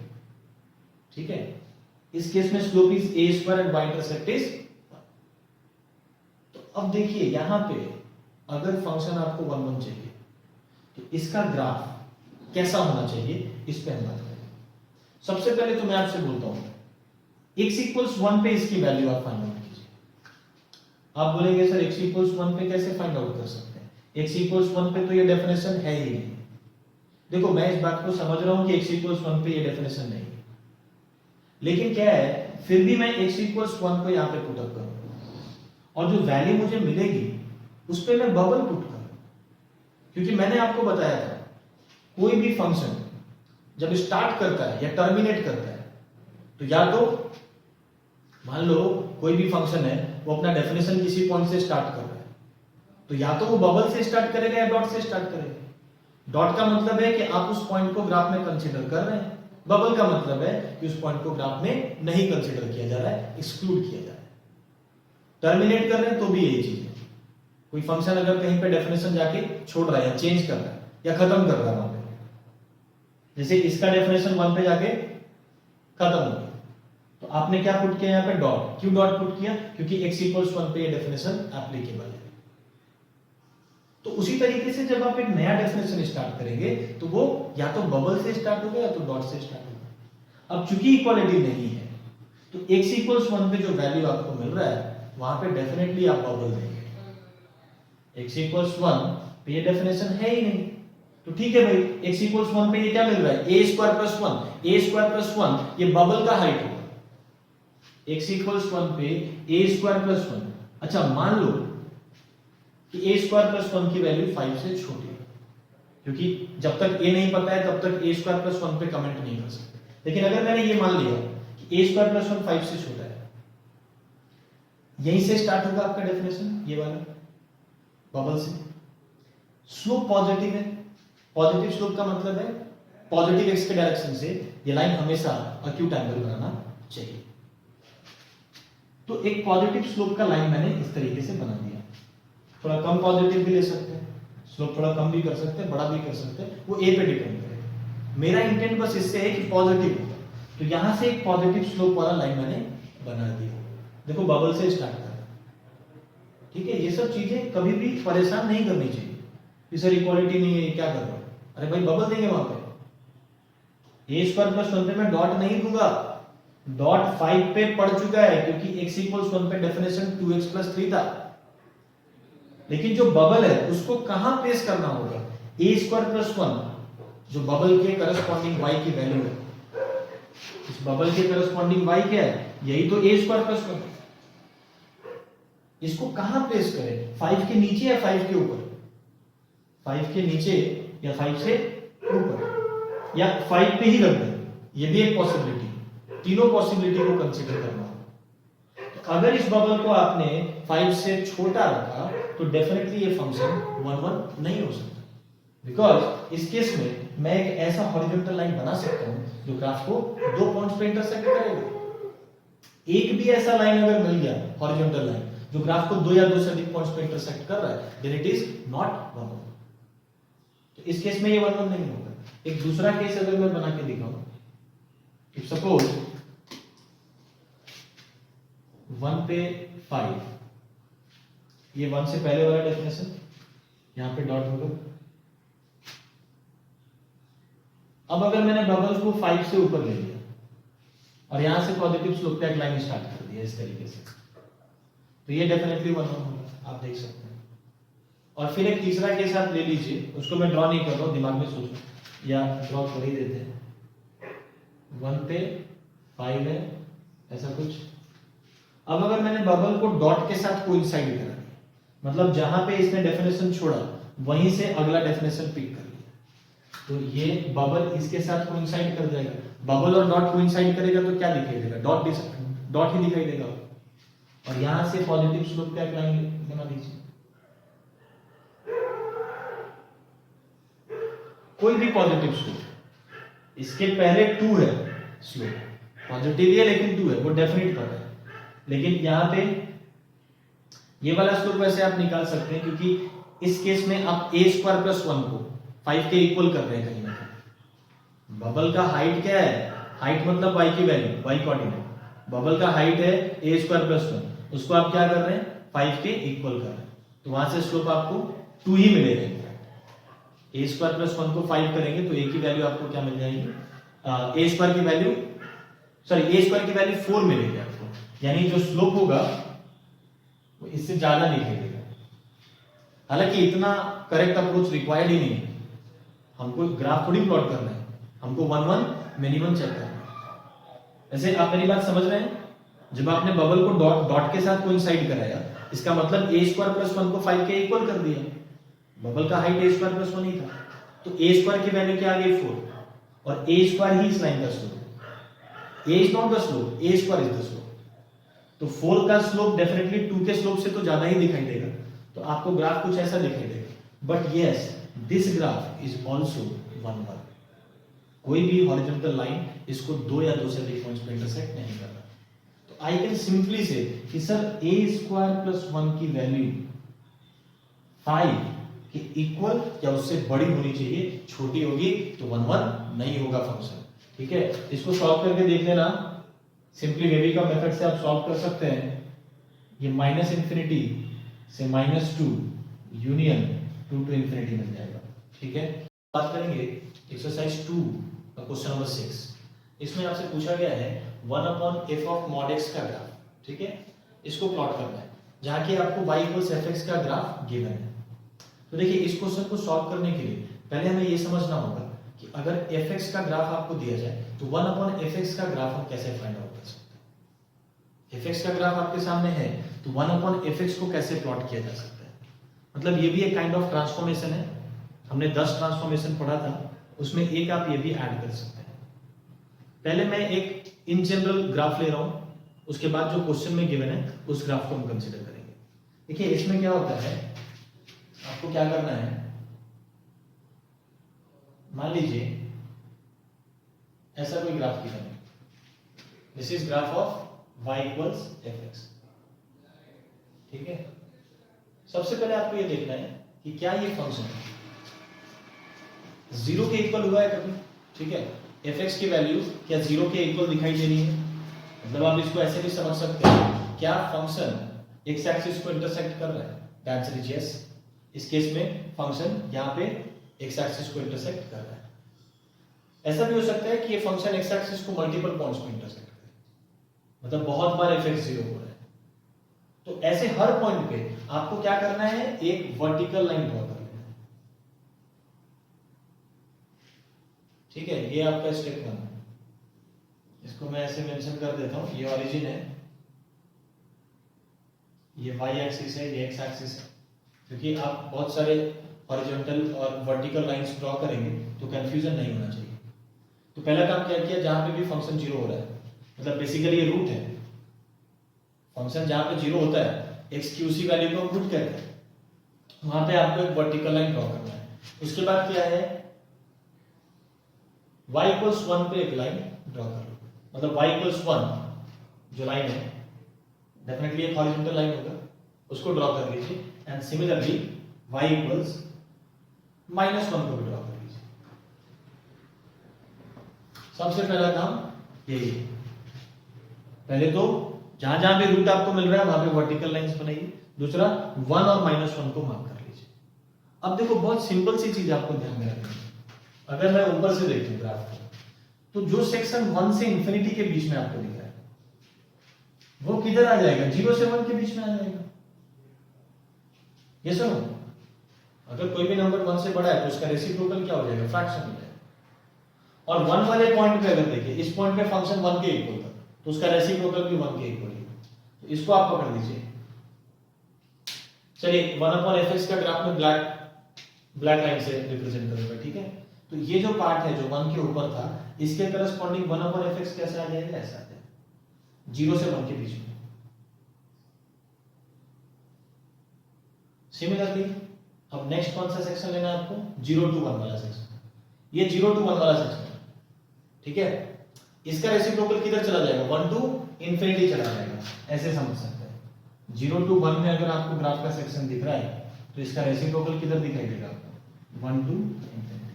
ठीक है। इस केस में slope is a² and y intercept is 1। तो अब देखिए यहां पे अगर फंक्शन आपको 1 1 चाहिए तो इसका ग्राफ कैसा होना चाहिए, इस पे हम बात करेंगे। सबसे पहले तो मैं आपसे बोलता हूं x इक्वल्स 1 पे इसकी वैल्यू आप फाइंड आउट कीजिए। आप बोलेंगे सर x इक्वल्स 1 पे कैसे फाइंड आउट कर सकते हैं, x इक्वल्स 1 पे तो ये डेफिनेशन है ही नहीं। देखो मैं इस बात को समझ रहा हूं कि x इक्वल्स 1 पे ये डेफिनेशन नहीं है, लेकिन क्या है फिर भी मैं x इक्वल्स 1 को यहां पे पुट अप करूंगा और जो वैल्यू मुझे मिलेगी उस पे मैं बबल पुट करूंगा। क्योंकि मैंने आपको बताया था कोई भी फंक्शन जब स्टार्ट करता है या टर्मिनेट करता है तो या तो मान लो कोई भी फंक्शन है वो अपना डेफिनेशन किसी पॉइंट से स्टार्ट कर रहा है, तो या तो वो बबल से स्टार्ट करेगा या डॉट से स्टार्ट करेगा। डॉट का मतलब है कि आप उस पॉइंट को ग्राफ में कंसीडर कर रहे हैं, बबल का मतलब है कि उस पॉइंट को ग्राफ में नहीं कंसीडर किया जा रहा है, एक्सक्लूड किया जा रहा है। टर्मिनेट कर रहे हैं तो भी यही चीज है, कोई फंक्शन अगर कहीं पे डेफिनेशन जाके छोड़ रहा है या चेंज कर रहा है या खत्म कर रहा है वहां पे, जैसे इसका डेफिनेशन 1 पे जाके खत्म हो गया, तो आपने क्या पुट किया यहाँ पे डॉट। क्यों डॉट पुट किया, क्योंकि x इक्वल्स 1 पे ये डेफिनेशन एप्लीकेबल है। तो उसी तरीके से जब आप एक नया डेफिनेशन स्टार्ट करेंगे तो वो या तो बबल से स्टार्ट होगा या तो डॉट से स्टार्ट होगा। अब चूंकि इक्वालिटी नहीं है तो x इक्वल्स 1 पे जो वैल्यू आपको मिल रहा है वहां पे डेफिनेटली आप बबल देंगे। x इक्वल्स 1 पे ये डेफिनेशन है ही नहीं, तो ठीक है भाई x इक्वल्स 1 पे ये क्या मिल रहा है a² प्लस 1, a² प्लस 1 ये बबल का हाइट होगा। x इक्वल्स 1 पे a² प्लस 1, अच्छा मान लो कि a² प्लस 1 की वैल्यू 5 से छोटी है, क्योंकि जब तक a नहीं पता है तब तक a² प्लस 1 पे कमेंट नहीं कर सकते। लेकिन अगर मैंने ये मान लिया कि a² प्लस 1 5 से छोटा है, यहीं से स्टार्ट होगा आपका डेफिनेशन, ये वाला बबल से। स्लोप पॉजिटिव है, पॉजिटिव स्लोप का मतलब है पॉजिटिव x के डायरेक्शन से ये लाइन हमेशा अक्यूट एंगल बनाना चाहिए। तो एक पॉजिटिव स्लोप का लाइन मैंने इस तरीके से बना दिया। थोड़ा कम पॉजिटिव भी ले सकते हैं, स्लोप थोड़ा कम भी कर सकते हैं, बड़ा भी कर सकते हैं, वो a पे डिपेंड करेगा। मेरा इंटेंट बस इससे है कि पॉजिटिव होगा, तो यहां से एक पॉजिटिव स्लोप वाला लाइन मैंने बना दिया। देखो बबल से स्टार्ट कर, ठीक है। ये सब चीजें कभी भी परेशान नहीं करनी चाहिए कि सर इक्वालिटी नहीं है, क्या कर रहा हूं। अरे भाई बबल देंगे वहां पे, a² प्लस 1 पे मैं डॉट नहीं दूंगा, डॉट 5 पे पड़ चुका है क्योंकि x इक्वल्स 1 पे डेफिनेशन 2x प्लस 3 था। लेकिन जो बबल है उसको कहां प्लेस करना होगा, a² प्लस 1 जो बबल के करस्पॉन्डिंग y की वैल्यू है। इस बबल के करस्पॉन्डिंग y क्या है, यही तो a² प्लस 1। इसको कहां प्लेस करें, 5 के नीचे या 5 के ऊपर, 5 के नीचे या 5 से ऊपर, या 5 पे ही रख दें, ये भी एक पॉसिबिलिटी। तीनों पॉसिबिलिटी को कंसीडर करना होगा। तो अगर इस बबल को आपने 5 से छोटा रखा तो डेफिनेटली ये फंक्शन 1 1 नहीं हो सकता, बिकॉज इस केस में मैं एक ऐसा हॉरिजॉन्टल लाइन बना सकता हूं जो ग्राफ को 2 पॉइंट्स पे इंटरसेक्ट करेगा। एक भी ऐसा लाइन अगर मिल गया हॉरिजॉन्टल लाइन जो ग्राफ को 2 या 2 से अधिक पॉइंट्स पे इंटरसेक्ट कर रहा है, then it is not bubble. तो इस केस में ये 1 1 नहीं होगा। एक दूसरा केस अगर मैं बना के दिखाऊं, इफ सपोज 1 पे 5, ये 1 से पहले वाला डेफिनेशन, यहां पे डॉट होगा। अब अगर मैंने बबल को 5 से ऊपर ले लिया और यहां से पॉजिटिव स्लोप का एक लाइन स्टार्ट कर दिया इस तरीके से, तो ये डेफिनेटली 1 होगा, आप देख सकते हैं। और फिर एक तीसरा केस आप ले लीजिए, उसको मैं ड्रॉ नहीं कर रहा हूं, दिमाग में सोचो या ड्रॉ कर ही देते हैं। 1 पे 5 है, ऐसा कुछ। अब अगर मैंने बबल को डॉट के साथ कोइंसाइड करा, मतलब जहां पे इसने डेफिनेशन छोड़ा वहीं से अगला डेफिनेशन पिक कर लिया, तो ये बबल इसके साथ कोइंसाइड कर जाएगा। बबल और डॉट कोइंसाइड करेगा तो क्या दिखाई देगा? डॉट ही दिखाई देगा। और यहां से पॉजिटिव स्लोप का एक लाइन बना दीजिए, कोई भी पॉजिटिव स्लोप। इसके पहले 2 है स्लोप, पॉजिटिव है लेकिन 2 है, वो डेफिनेट कर रहा है। लेकिन यहां पे ये वाला स्लोप वैसे आप निकाल सकते हैं, क्योंकि इस केस में आप a स्क्वायर प्लस 1 को 5 के इक्वल कर रहे हैं कहीं ना कहीं। बबल का हाइट क्या है? हाइट मतलब y की वैल्यू, y कोऑर्डिनेट। बबल का हाइट है a स्क्वायर प्लस 1, उसको आप क्या कर रहे हैं? 5 के इक्वल कर रहे हैं, तो वहां से स्लोप आपको 2 ही मिलेगा। a स्क्वायर प्लस 1 को 5 करेंगे तो a की वैल्यू आपको क्या मिल जाएगी? a स्क्वायर की वैल्यू, सॉरी a स्क्वायर की वैल्यू 4 मिलेगी आपको, यानी जो स्लोप होगा वो इससे ज्यादा दिखाई देगा। हालांकि इतना करेक्ट अप्रोच रिक्वायर्ड ही नहीं है, हमको ग्राफ थोड़ी प्लॉट करना है, हमको 1 मिनिमम चेक करना है। वैसे आप मेरी बात समझ रहे हैं? जब आपने बबल को डॉट के साथ कोइंसाइड कराया, इसका मतलब a स्क्वायर प्लस 1 को 5 के इक्वल कर दिया। बबल का हाइट a स्क्वायर प्लस 1 ही था, तो a स्क्वायर की वैल्यू क्या आ गई? 4, और a स्क्वायर ही इस लाइन का स्लोप है। a is not the slope, a square is the slope. तो 4 का स्लोप डेफिनेटली 2 के स्लोप से तो ज्यादा ही दिखाई देगा, तो आपको ग्राफ कुछ ऐसा दिखाई देगा। But yes, this graph is also 1 1। कोई भी हॉरिजॉन्टल लाइन इसको 2 या 2 से अधिक पॉइंट्स पे इंटरसेक्ट नहीं कर रहा। तो आई कैन सिंपली से कि सर a स्क्वायर प्लस 1 की वैल्यू 5 के इक्वल या उससे बड़ी होनी चाहिए, छोटी होगी तो 1 1 नहीं होगा फंक्शन। ठीक है, इसको सॉल्व करके देख लेना। सिंपली वेवी का मेथड से आप सॉल्व कर सकते हैं। ये माइनस इंफिनिटी से -2 यूनियन 2 टू इंफिनिटी मिल जाएगा। ठीक है, बात करेंगे एक्सरसाइज 2 का क्वेश्चन नंबर 6। इसमें आपसे पूछा गया है 1/f ऑफ mod x का ग्राफ। ठीक है, इसको प्लॉट करना है, जहां कि आपको y इक्वल्स fx का ग्राफ गिवन है। तो देखिए, इस क्वेश्चन को सॉल्व करने के लिए पहले हमें ये समझना होगा कि अगर fx का ग्राफ आपको दिया जाए तो 1/fx का ग्राफ हम कैसे फाइंड आउट कर सकते हैं। fx का ग्राफ आपके सामने है तो 1/fx को कैसे प्लॉट किया जा सकता है। मतलब ये भी एक काइंड ऑफ ट्रांसफॉर्मेशन है। हमने 10 ट्रांसफॉर्मेशन पढ़ा था, उसमें एक आप ये भी ऐड कर सकते हैं। पहले मैं एक इन जनरल ग्राफ ले रहा हूं, उसके बाद जो क्वेश्चन में गिवन है उस ग्राफ को हम कंसीडर करेंगे। देखिए, इसमें क्या होता है, आपको क्या करना है, मान लीजिए ऐसा कोई ग्राफ गिवन है, this is graph of y equals fx। ठीक है, सबसे पहले आपको ये देखना है कि क्या ये फंक्शन 0 के इक्वल हुआ है कभी। ठीक है, fx की वैल्यू क्या 0 के इक्वल दिखाई दे रही है? मतलब आप इसको ऐसे भी समझ सकते हैं, क्या फंक्शन x एक्सिस को इंटरसेक्ट कर रहा है? The answer is yes. इस केस में फंक्शन यहाँ पे x एक्सिस को इंटरसेक्ट कर रहा है। ऐसा भी हो सकता है कि ये फंक्शन x एक्सिस को मल्टीपल पॉइंट्स में इंटरसेक्ट करे, मतलब बहुत बार fx 0 हो रहा है। तो ऐसे हर पॉइंट पे आपको क्या करना है, एक वर्टिकल लाइन ड्रॉ कर लेना है। ठीक है, ये आपका स्टेप 1 है। इसको मैं ऐसे मेंशन कर देता हूं, ये ओरिजिन है, ये y एक्सिस है, ये x एक्सिस है। क्योंकि आप बहुत सारे हॉरिजॉन्टल और वर्टिकल लाइंस ड्रॉ करेंगे तो कंफ्यूजन नहीं होना चाहिए। तो पहला काम क्या किया, जहां पे भी फंक्शन 0 हो रहा है, मतलब बेसिकली ये रूट है, फंक्शन जहां पे 0 होता है x की उसी वैल्यू को हम रूट कहते हैं, वहां पे आपको एक वर्टिकल लाइन ड्रॉ करना है। उसके बाद क्या है, y इक्वल्स 1 पे एक लाइन ड्रॉ कर लो, मतलब y इक्वल्स 1 जो लाइन है डेफिनेटली एक हॉरिजॉन्टल लाइन होगा, उसको ड्रॉ कर लीजिए। एंड सिमिलरली y इक्वल्स -1 को भी ड्रॉ कर लीजिए। सबसे पहला काम यही पहले तो जहां जहां भी रूट आपको मिल रहा है वहां पे वर्टिकल लाइंस बनाइए। दूसरा 1 और -1 को मार्क कर लीजिए। अब देखो बहुत सिंपल सी चीज आपको ध्यान में रखनी है। अगर मैं ऊपर से देखूं ग्राफ को, तो जो सेक्शन 1 से इंफिनिटी के बीच में आपको दिख रहा है वो किधर आ जाएगा? 0 से 1 के बीच में आ जाएगा। ये सुनो, अगर कोई भी नंबर 1 से बड़ा है तो उसका रेसिप्रोकल क्या हो जाएगा? फ्रैक्शन हो जाएगा। और 1 वाले पॉइंट पे अगर देखिए, इस पॉइंट पे फंक्शन 1 के इक्वल था तो उसका रेसिप्रोकल भी 1 के इक्वल है। तो इसको आप पकड़ लीजिए। चलिए 1/fx का ग्राफ में ब्लैक लाइन से रिप्रेजेंट करूंगा, ठीक है? तो ये जो पार्ट है जो 1 के ऊपर था, इसके करस्पॉन्डिंग 1/fx कैसे आ जाएगा? ऐसा आ जाएगा 0 से 1 के बीच में। सिमिलरली अब नेक्स्ट कौन सा सेक्शन लेना है आपको? 0 to 1 वाला सेक्शन। ये 0 to 1 वाला सेक्शन है, ठीक है? इसका रेसिप्रोकल किधर चला जाएगा? 1 to इंफिनिटी चला जाएगा। ऐसे समझ सकते हैं 0 to 1 में अगर आपको ग्राफ का सेक्शन दिख रहा है तो इसका रेसिप्रोकल किधर दिखाई देगा आपको? 1 to इंफिनिटी।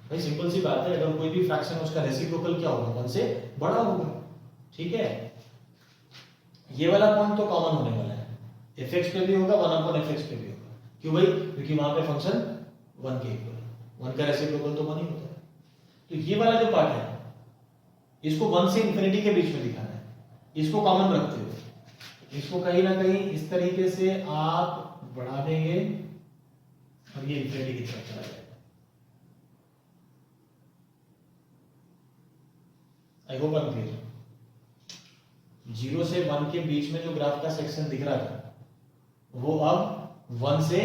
भाई सिंपल सी बात है, अगर कोई भी फ्रैक्शन उसका रेसिप्रोकल क्या होगा? 1 से बड़ा होगा, ठीक है? ये वाला पॉइंट तो कॉमन होने वाला है, fx पे भी होगा 1/fx पे भी होगा। क्यों भाई? क्योंकि वहां पे फंक्शन 1 के इक्वल है, 1 का रेसिप्रोकल तो 1 ही होता है। तो ये वाला जो पार्ट है इसको 1 से इंफिनिटी के बीच में दिखाना है, इसको कॉमन रखते हुए इसको कहीं ना कहीं इस तरीके से आप बढ़ा देंगे और ये इंफिनिटी की तरफ चला जाएगा। I hope I am clear. 0 से 1 के बीच में जो ग्राफ का सेक्शन दिख रहा था वो अब 1 से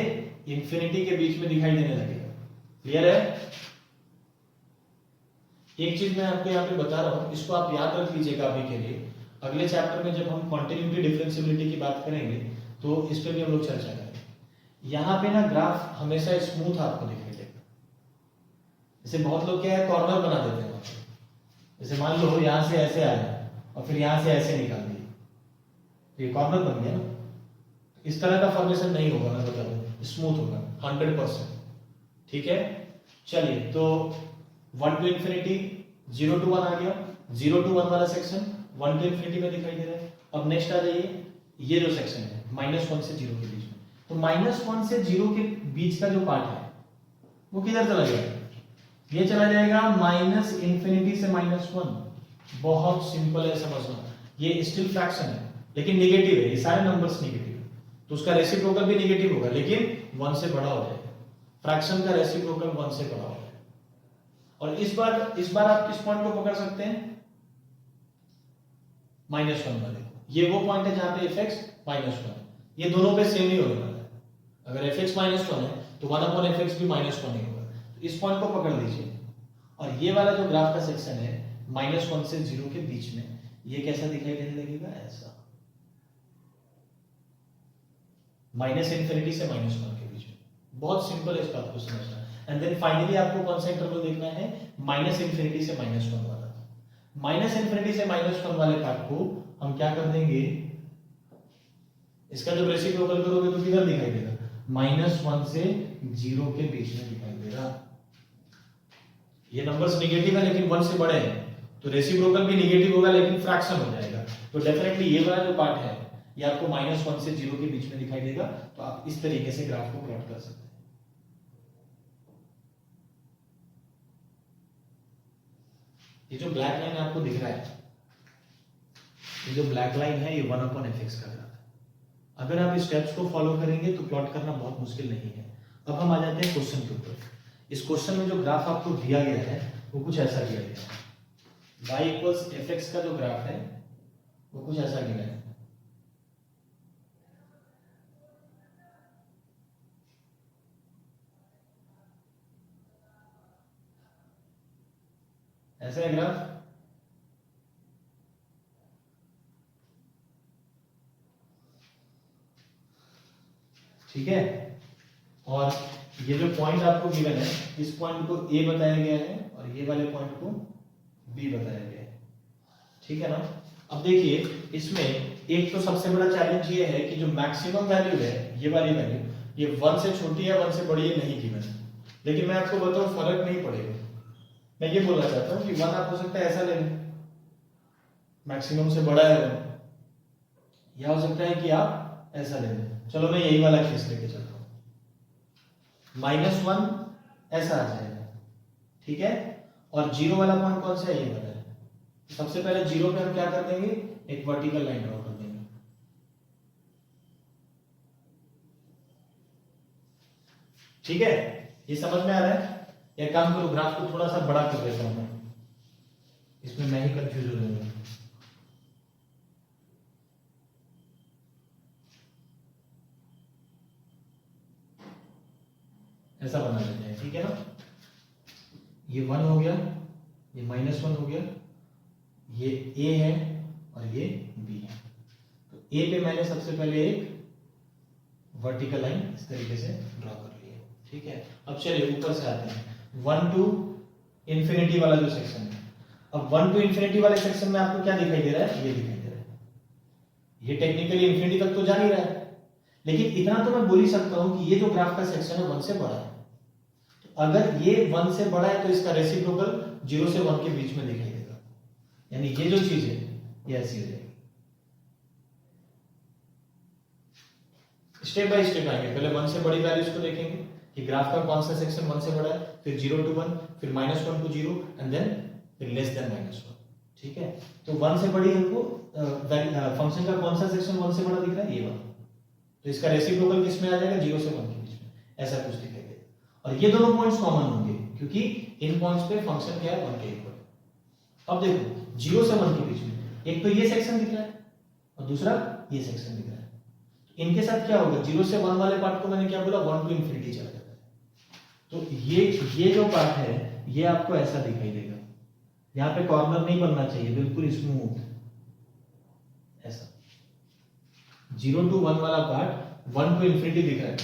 इंफिनिटी के बीच में दिखाई देने लगेगा। क्लियर है? एक चीज मैं आपको यहाँ पे बता रहा हूं, इसको आप याद रख लीजिएगा अभी के लिए। अगले चैप्टर में जब हम कॉन्टिन्यूटी डिफरेंशिएबिलिटी की बात करेंगे तो इस पे भी हम लोग चर्चा करेंगे। यहाँ पे ना ग्राफ हमेशा स्मूथ आपको दिखाई देगा। जैसे बहुत लोग क्या है, कॉर्नर बना देते हैं। जैसे मान लो यहां से ऐसे आया और फिर यहां से ऐसे निकाल दिए, तो ये कॉर्नर बन गया ना। इस तरह का फॉर्मेशन नहीं होगा, मैं बता दूं, स्मूथ होगा 100%, ठीक है? चलिए तो 1 to इंफिनिटी 0 to 1 आ गया। 0 to 1 वाला सेक्शन 1 to इंफिनिटी में दिखाई दे रहा है। अब नेक्स्ट आ जाइए, ये जो सेक्शन है -1 से 0 के बीच में, तो -1 से 0 के बीच का जो पार्ट है वो किधर चला जाएगा? ये चला जाएगा -इंफिनिटी से -1। बहुत सिंपल है समझना। ये स्टिल फ्रैक्शन है लेकिन नेगेटिव है, ये सारे नंबर्स नेगेटिव है, तो उसका रेसिप्रोकल भी नेगेटिव होगा लेकिन 1 से बड़ा हो जाएगा। फ्रैक्शन का रेसिप्रोकल 1 से बड़ा हो जाएगा। और इस बार आप किस पॉइंट को पकड़ सकते हैं? -1 वाले को। ये वो पॉइंट है जहां पे fx -1, ये दोनों पे सेम ही होने वाला है। अगर fx -1 है तो 1/fx भी -1 ही होगा। तो इस पॉइंट को पकड़ लीजिए। और ये वाला जो ग्राफ का सेक्शन है -1 से 0 के बीच में, ये कैसा दिखाई देने लगेगा? ऐसा, -इंफिनिटी से -1 के बीच में। बहुत सिंपल है इस बात को समझना। एंड देन फाइनली आपको कौन सा इंटरवल देखना है? -इंफिनिटी से -1 वाला। -इंफिनिटी से -1 वाले पार्ट को हम क्या कर देंगे, इसका जब रेसिप्रोकल करोगे तो किधर दिखाई देगा? -1 से 0 के बीच में दिखाई देगा। ये नंबर्स नेगेटिव है लेकिन 1 से बड़े हैं, तो रेसिप्रोकल भी नेगेटिव होगा लेकिन फ्रैक्शन हो जाएगा। तो डेफिनेटली ये वाला जो पार्ट है ये आपको -1 से 0 के बीच में दिखाई देगा। तो आप इस तरीके से ग्राफ को प्लॉट कर सकते हैं। ये जो ब्लैक लाइन आपको दिख रहा है, ये जो ब्लैक लाइन है ये 1/fx का ग्राफ है। अगर आप स्टेप्स को फॉलो करेंगे तो प्लॉट करना बहुत मुश्किल नहीं है। अब हम आ जाते हैं क्वेश्चन के ऊपर। इस क्वेश्चन में जो ग्राफ आपको दिया गया है वो कुछ ऐसा दिया गया है। y = fx का जो ग्राफ है वो कुछ ऐसा गिरा है। ऐसा है ग्राफ, ठीक है? और ये जो पॉइंट आपको गिवन है, इस पॉइंट को A बताया गया है और ये वाले पॉइंट को B बताया गया है, ठीक है ना? अब देखिए इसमें एक तो सबसे बड़ा चैलेंज ये है कि जो मैक्सिमम वैल्यू है, ये वाली वैल्यू, ये 1 से छोटी है 1 से बड़ी है नहीं गिवन है। लेकिन मैं आपको बताऊं फर्क नहीं पड़ेगा। मैं ये बोलना चाहता हूं कि 1 आप हो सकता है ऐसा ले लें मैक्सिमम से बड़ा है 1, या हो सकता है कि आप ऐसा ले लें। चलो मैं यही वाला केस लेके चलता हूँ, -1 ऐसा आ जाएगा, ठीक है। और 0 वाला पॉइंट कौन सा है, ये वाला है। सबसे पहले 0 पे हम क्या कर देंगे, एक वर्टिकल लाइन ड्रॉ कर देंगे, ठीक है। ये समझ में आ रहा है। एक काम करो, ग्राफ को थोड़ा सा बड़ा कर देता हूं मैं, इसमें मैं ही कंफ्यूज हो जाऊंगा। ऐसा बना लेते हैं, ठीक है ना। ये 1 हो गया, ये -1 हो गया, ये A है और ये B है। तो A पे मैंने सबसे पहले एक वर्टिकल लाइन इस तरीके से ड्रॉ कर ली है, ठीक है। अब चलिए ऊपर से आते हैं, 1 to इंफिनिटी वाला जो सेक्शन है। अब 1 to इंफिनिटी वाले सेक्शन में आपको क्या दिखाई दे रहा है, ये दिखाई दे रहा है। ये टेक्निकली इंफिनिटी तक तो जा नहीं रहा है, लेकिन इतना तो मैं बोल ही सकता हूं कि ये जो ग्राफ का सेक्शन है 1 से बड़ा है। तो अगर ये 1 से बड़ा है तो इसका रेसिप्रोकल 0 से 1 के बीच में दिखाई देगा, यानी ये जो चीज है ये ऐसी हो जाएगी। स्टेप बाय स्टेप आएंगे, पहले 1 से बड़ी वैल्यूज को देखेंगे कि ग्राफ का कौन सा सेक्शन 1 से बड़ा है, फिर 0 to 1, फिर -1 to 0 एंड देन फिर लेस देन -1, ठीक है। तो 1 से बड़ी हमको फंक्शन का कौन सा सेक्शन 1 से बड़ा दिख रहा है, ये वाला। तो इसका रेसिप्रोकल किस में आ जाएगा, 0 से 1 के बीच में, ऐसा कुछ दिखाई देगा। और ये दोनों पॉइंट्स कॉमन होंगे क्योंकि इन पॉइंट्स पे फंक्शन क्या है, 1 के इक्वल। अब देखो 0 से 1 के बीच में एक तो ये सेक्शन दिख रहा है और दूसरा ये सेक्शन दिख रहा है। इनके साथ क्या होगा, 0 से 1 वाले पार्ट को मैंने क्या बोला, 1 to इंफिनिटी चला जाता है। तो ये जो पार्ट है ये आपको ऐसा दिखाई देगा, यहाँ पे कॉर्नर नहीं बनना चाहिए, बिल्कुल स्मूथ ऐसा। 0 to 1 वाला पार्ट 1 to इंफिनिटी दिख रहा है।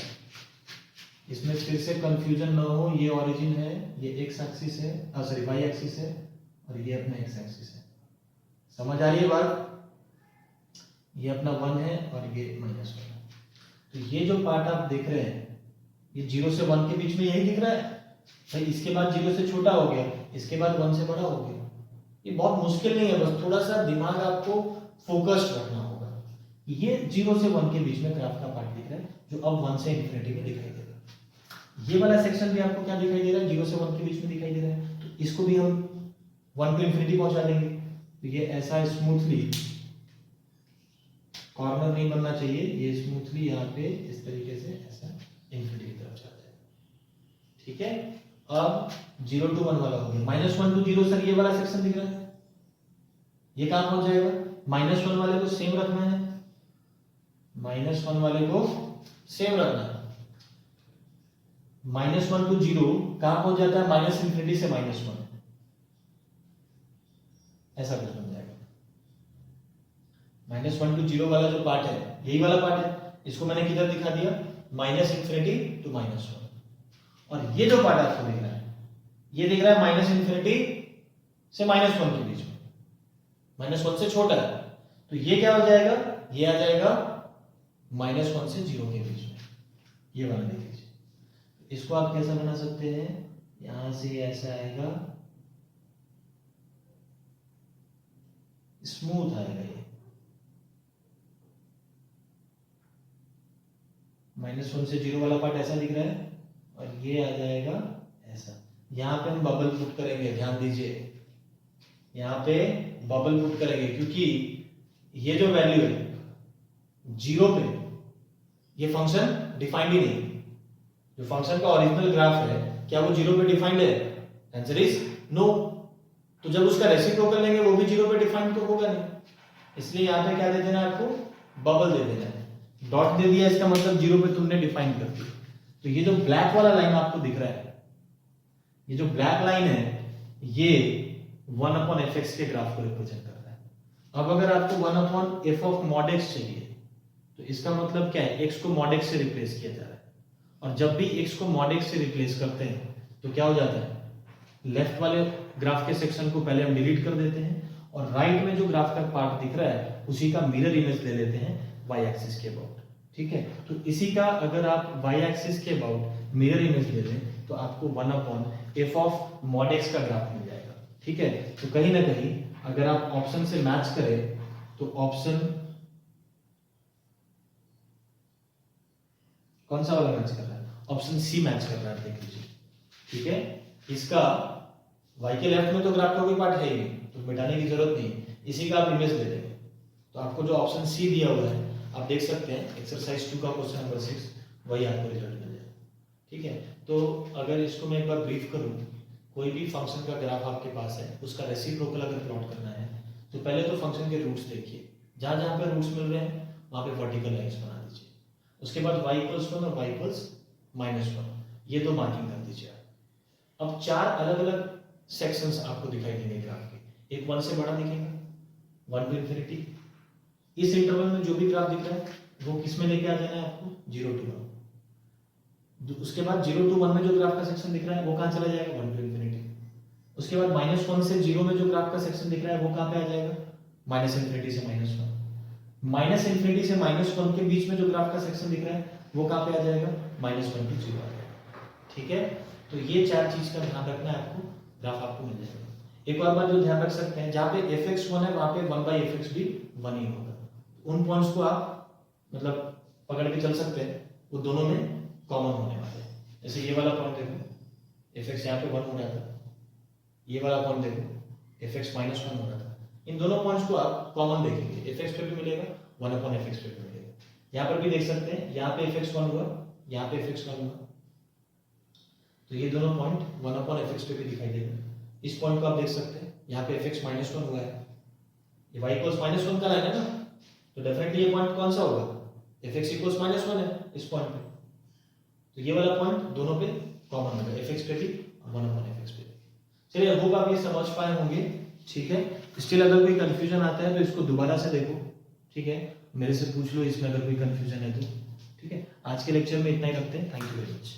इसमें फिर से कंफ्यूजन ना हो, ये ओरिजिन है, ये एक्स एक्सिस है, सॉरी वाई एक्सिस है, और ये अपना एक्स एक्सिस है। समझ आ रही है बात। ये अपना 1 है और ये -1 है। तो ये जो पार्ट आप देख रहे हैं ये 0 से 1 के बीच में यही दिख रहा है भाई। इसके बाद 0 से छोटा हो गया, इसके बाद 1 से बड़ा हो गया। ये बहुत मुश्किल नहीं है, बस थोड़ा सा दिमाग आपको फोकस्ड रखना होगा। ये 0 से 1 के बीच में ग्राफ का पार्ट दिख रहा है जो अब 1 से इंफिनिटी में दिखाई देगा। ये वाला सेक्शन भी आपको क्या दिखाई दे रहा है, 0 से 1 के बीच में दिखाई दे रहा है। तो इसको भी हम 1 to इंफिनिटी पहुंचा देंगे। तो ये ऐसा स्मूथली, कॉर्नर नहीं बनना चाहिए, ये स्मूथली यहाँ पे इस तरीके से ऐसा इंफिनिटी की तरफ चला जाएगा, ठीक है। अब 0 to 1 वाला हो गया, -1 to 0 सर ये वाला सेक्शन दिख रहा है, ये काम हो जाएगा। -1 वाले को सेम रखना है, -1 वाले को सेम रखना है। -1 to 0 काम हो जाता है -इंफिनिटी से -1, ऐसा कुछ बन जाएगा। -1 to 0 वाला जो पार्ट है यही वाला पार्ट है, इसको मैंने किधर दिखा दिया, -इंफिनिटी to -1। और ये जो पार्ट आपको दिख रहा है ये दिख रहा है -इंफिनिटी से -1 के बीच में, -1 से छोटा है। तो ये क्या हो जाएगा, ये आ जाएगा -1 से 0 के बीच में, ये वाला देख लीजिए। इसको आप कैसा बना सकते हैं, यहां से ऐसा आएगा, स्मूथ आएगा। ये -1 से 0 वाला पार्ट ऐसा दिख रहा है और ये आ जाएगा ऐसा। यहां पे हम बबल पुट करेंगे, ध्यान दीजिए, यहां पे बबल पुट करेंगे क्योंकि ये जो वैल्यू है 0 पे ये फंक्शन डिफाइंड ही नहीं। जो फंक्शन का ओरिजिनल ग्राफ है क्या वो 0 पे डिफाइंड है, आंसर इज नो। तो जब उसका रेसिप्रोकल लेंगे वो भी 0 पे डिफाइंड तो होगा नहीं, इसलिए यहां पे क्या दे देना है आपको, बबल दे देना है। डॉट दे दिया इसका मतलब 0 पे तुमने डिफाइन कर दिया। तो ये जो ब्लैक वाला लाइन आपको दिख रहा है, ये जो ब्लैक लाइन है ये 1/fx के ग्राफ को रिप्रेजेंट करता है। अब अगर आपको 1/f ऑफ mod x चाहिए तो इसका मतलब क्या है, x को mod x से रिप्लेस किया जा रहा है। और जब भी x को mod x से रिप्लेस करते हैं तो क्या हो जाता है, लेफ्ट वाले ग्राफ के सेक्शन को पहले हम डिलीट कर देते हैं और राइट में जो ग्राफ का पार्ट दिख रहा है उसी का मिरर इमेज ले लेते हैं y एक्सिस के अबाउट, ठीक है। तो इसी का अगर आप y एक्सिस के अबाउट मिरर इमेज ले लें तो आपको 1/f ऑफ mod x का ग्राफ मिल जाएगा, ठीक है। तो कहीं ना कहीं अगर आप ऑप्शन से मैच करें तो ऑप्शन कौन सा वाला मैच कर रहा है? ऑप्शन सी मैच कर रहा है, देख लीजिए। ठीक है, इसका y के लेफ्ट में तो ग्राफ का कोई पार्ट है ही नहीं, तो मिटाने की जरूरत नहीं, इसी का आप इमेज ले लेंगे। तो आपको जो ऑप्शन सी दिया हुआ है आप देख सकते हैं, एक्सरसाइज 2 का क्वेश्चन नंबर 6, वही आपको रिजल्ट मिल जाएगा। ठीक है, तो अगर इसको मैं एक बार ब्रीफ करूं, कोई भी फंक्शन का ग्राफ आपके पास है, उसका रेसिप्रोकल अगर प्लॉट करना है तो पहले तो फंक्शन के रूट्स देखिए, जहां जहां पे रूट्स मिल रहे हैं वहां पे वर्टिकल लाइंस बना दीजिए। उसके बाद y = 1 और y = -1, ये दो मार्किंग कर दीजिए। अब चार अलग अलग सेक्शंस आपको दिखाई देंगे ग्राफ के, एक 1 से बड़ा दिखेगा 1 to infinity। इस इंटरवल में जो भी ग्राफ दिख रहा है वो किस में लेके आ जाना है आपको, 0 to 1। उसके बाद 0 to 1 में जो ग्राफ का सेक्शन दिख रहा है वो कहां चला जाएगा, 1 to infinity। उसके बाद -1 से 0 में जो ग्राफ का सेक्शन दिख रहा है वो कहां पे आ जाएगा, -∞ से -1। -∞ से -1 के बीच में जो ग्राफ का सेक्शन दिख रहा है वो कहां पे आ जाएगा, -1 to 0 आ जाएगा। ठीक है, तो ये चार चीज का ध्यान रखना है आपको, ग्राफ आपको मिल जाएगा। एक और बात जो ध्यान रख सकते हैं, जहां पे fx 1 है वहां पे 1/fx भी 1 ही होगा। उन पॉइंट्स को आप मतलब पकड़ के चल सकते हैं, वो दोनों में कॉमन होने वाले हैं। जैसे ये वाला पॉइंट देखो, fx यहाँ पे 1 हो रहा था, ये वाला पॉइंट देखो fx -1 हो रहा था। इन दोनों पॉइंट्स को आप कॉमन देखेंगे, fx पे भी मिलेगा 1/fx पे भी मिलेगा। यहाँ पर भी देख सकते हैं, यहाँ पे fx 1 हुआ, यहाँ पे fx 1 हुआ, तो ये दोनों पॉइंट 1/fx पे भी दिखाई देगा। इस पॉइंट को आप देख सकते हैं, यहाँ पे fx -1 हुआ है, ये y = -1 का लाइन है ना, तो डेफिनेटली ये पॉइंट कौन सा होगा, fx = -1 है इस पॉइंट पे, तो ये वाला पॉइंट दोनों पे कॉमन होगा, fx पे भी 1/fx पे भी। चलिए, आई होप आप ये समझ पाए होंगे। ठीक है, स्टिल अगर कोई कंफ्यूजन आता है तो इसको दोबारा से देखो। ठीक है, मेरे से पूछ लो इसमें अगर कोई कंफ्यूजन है तो। ठीक है, आज के लेक्चर में इतना ही रखते हैं। Thank you very much.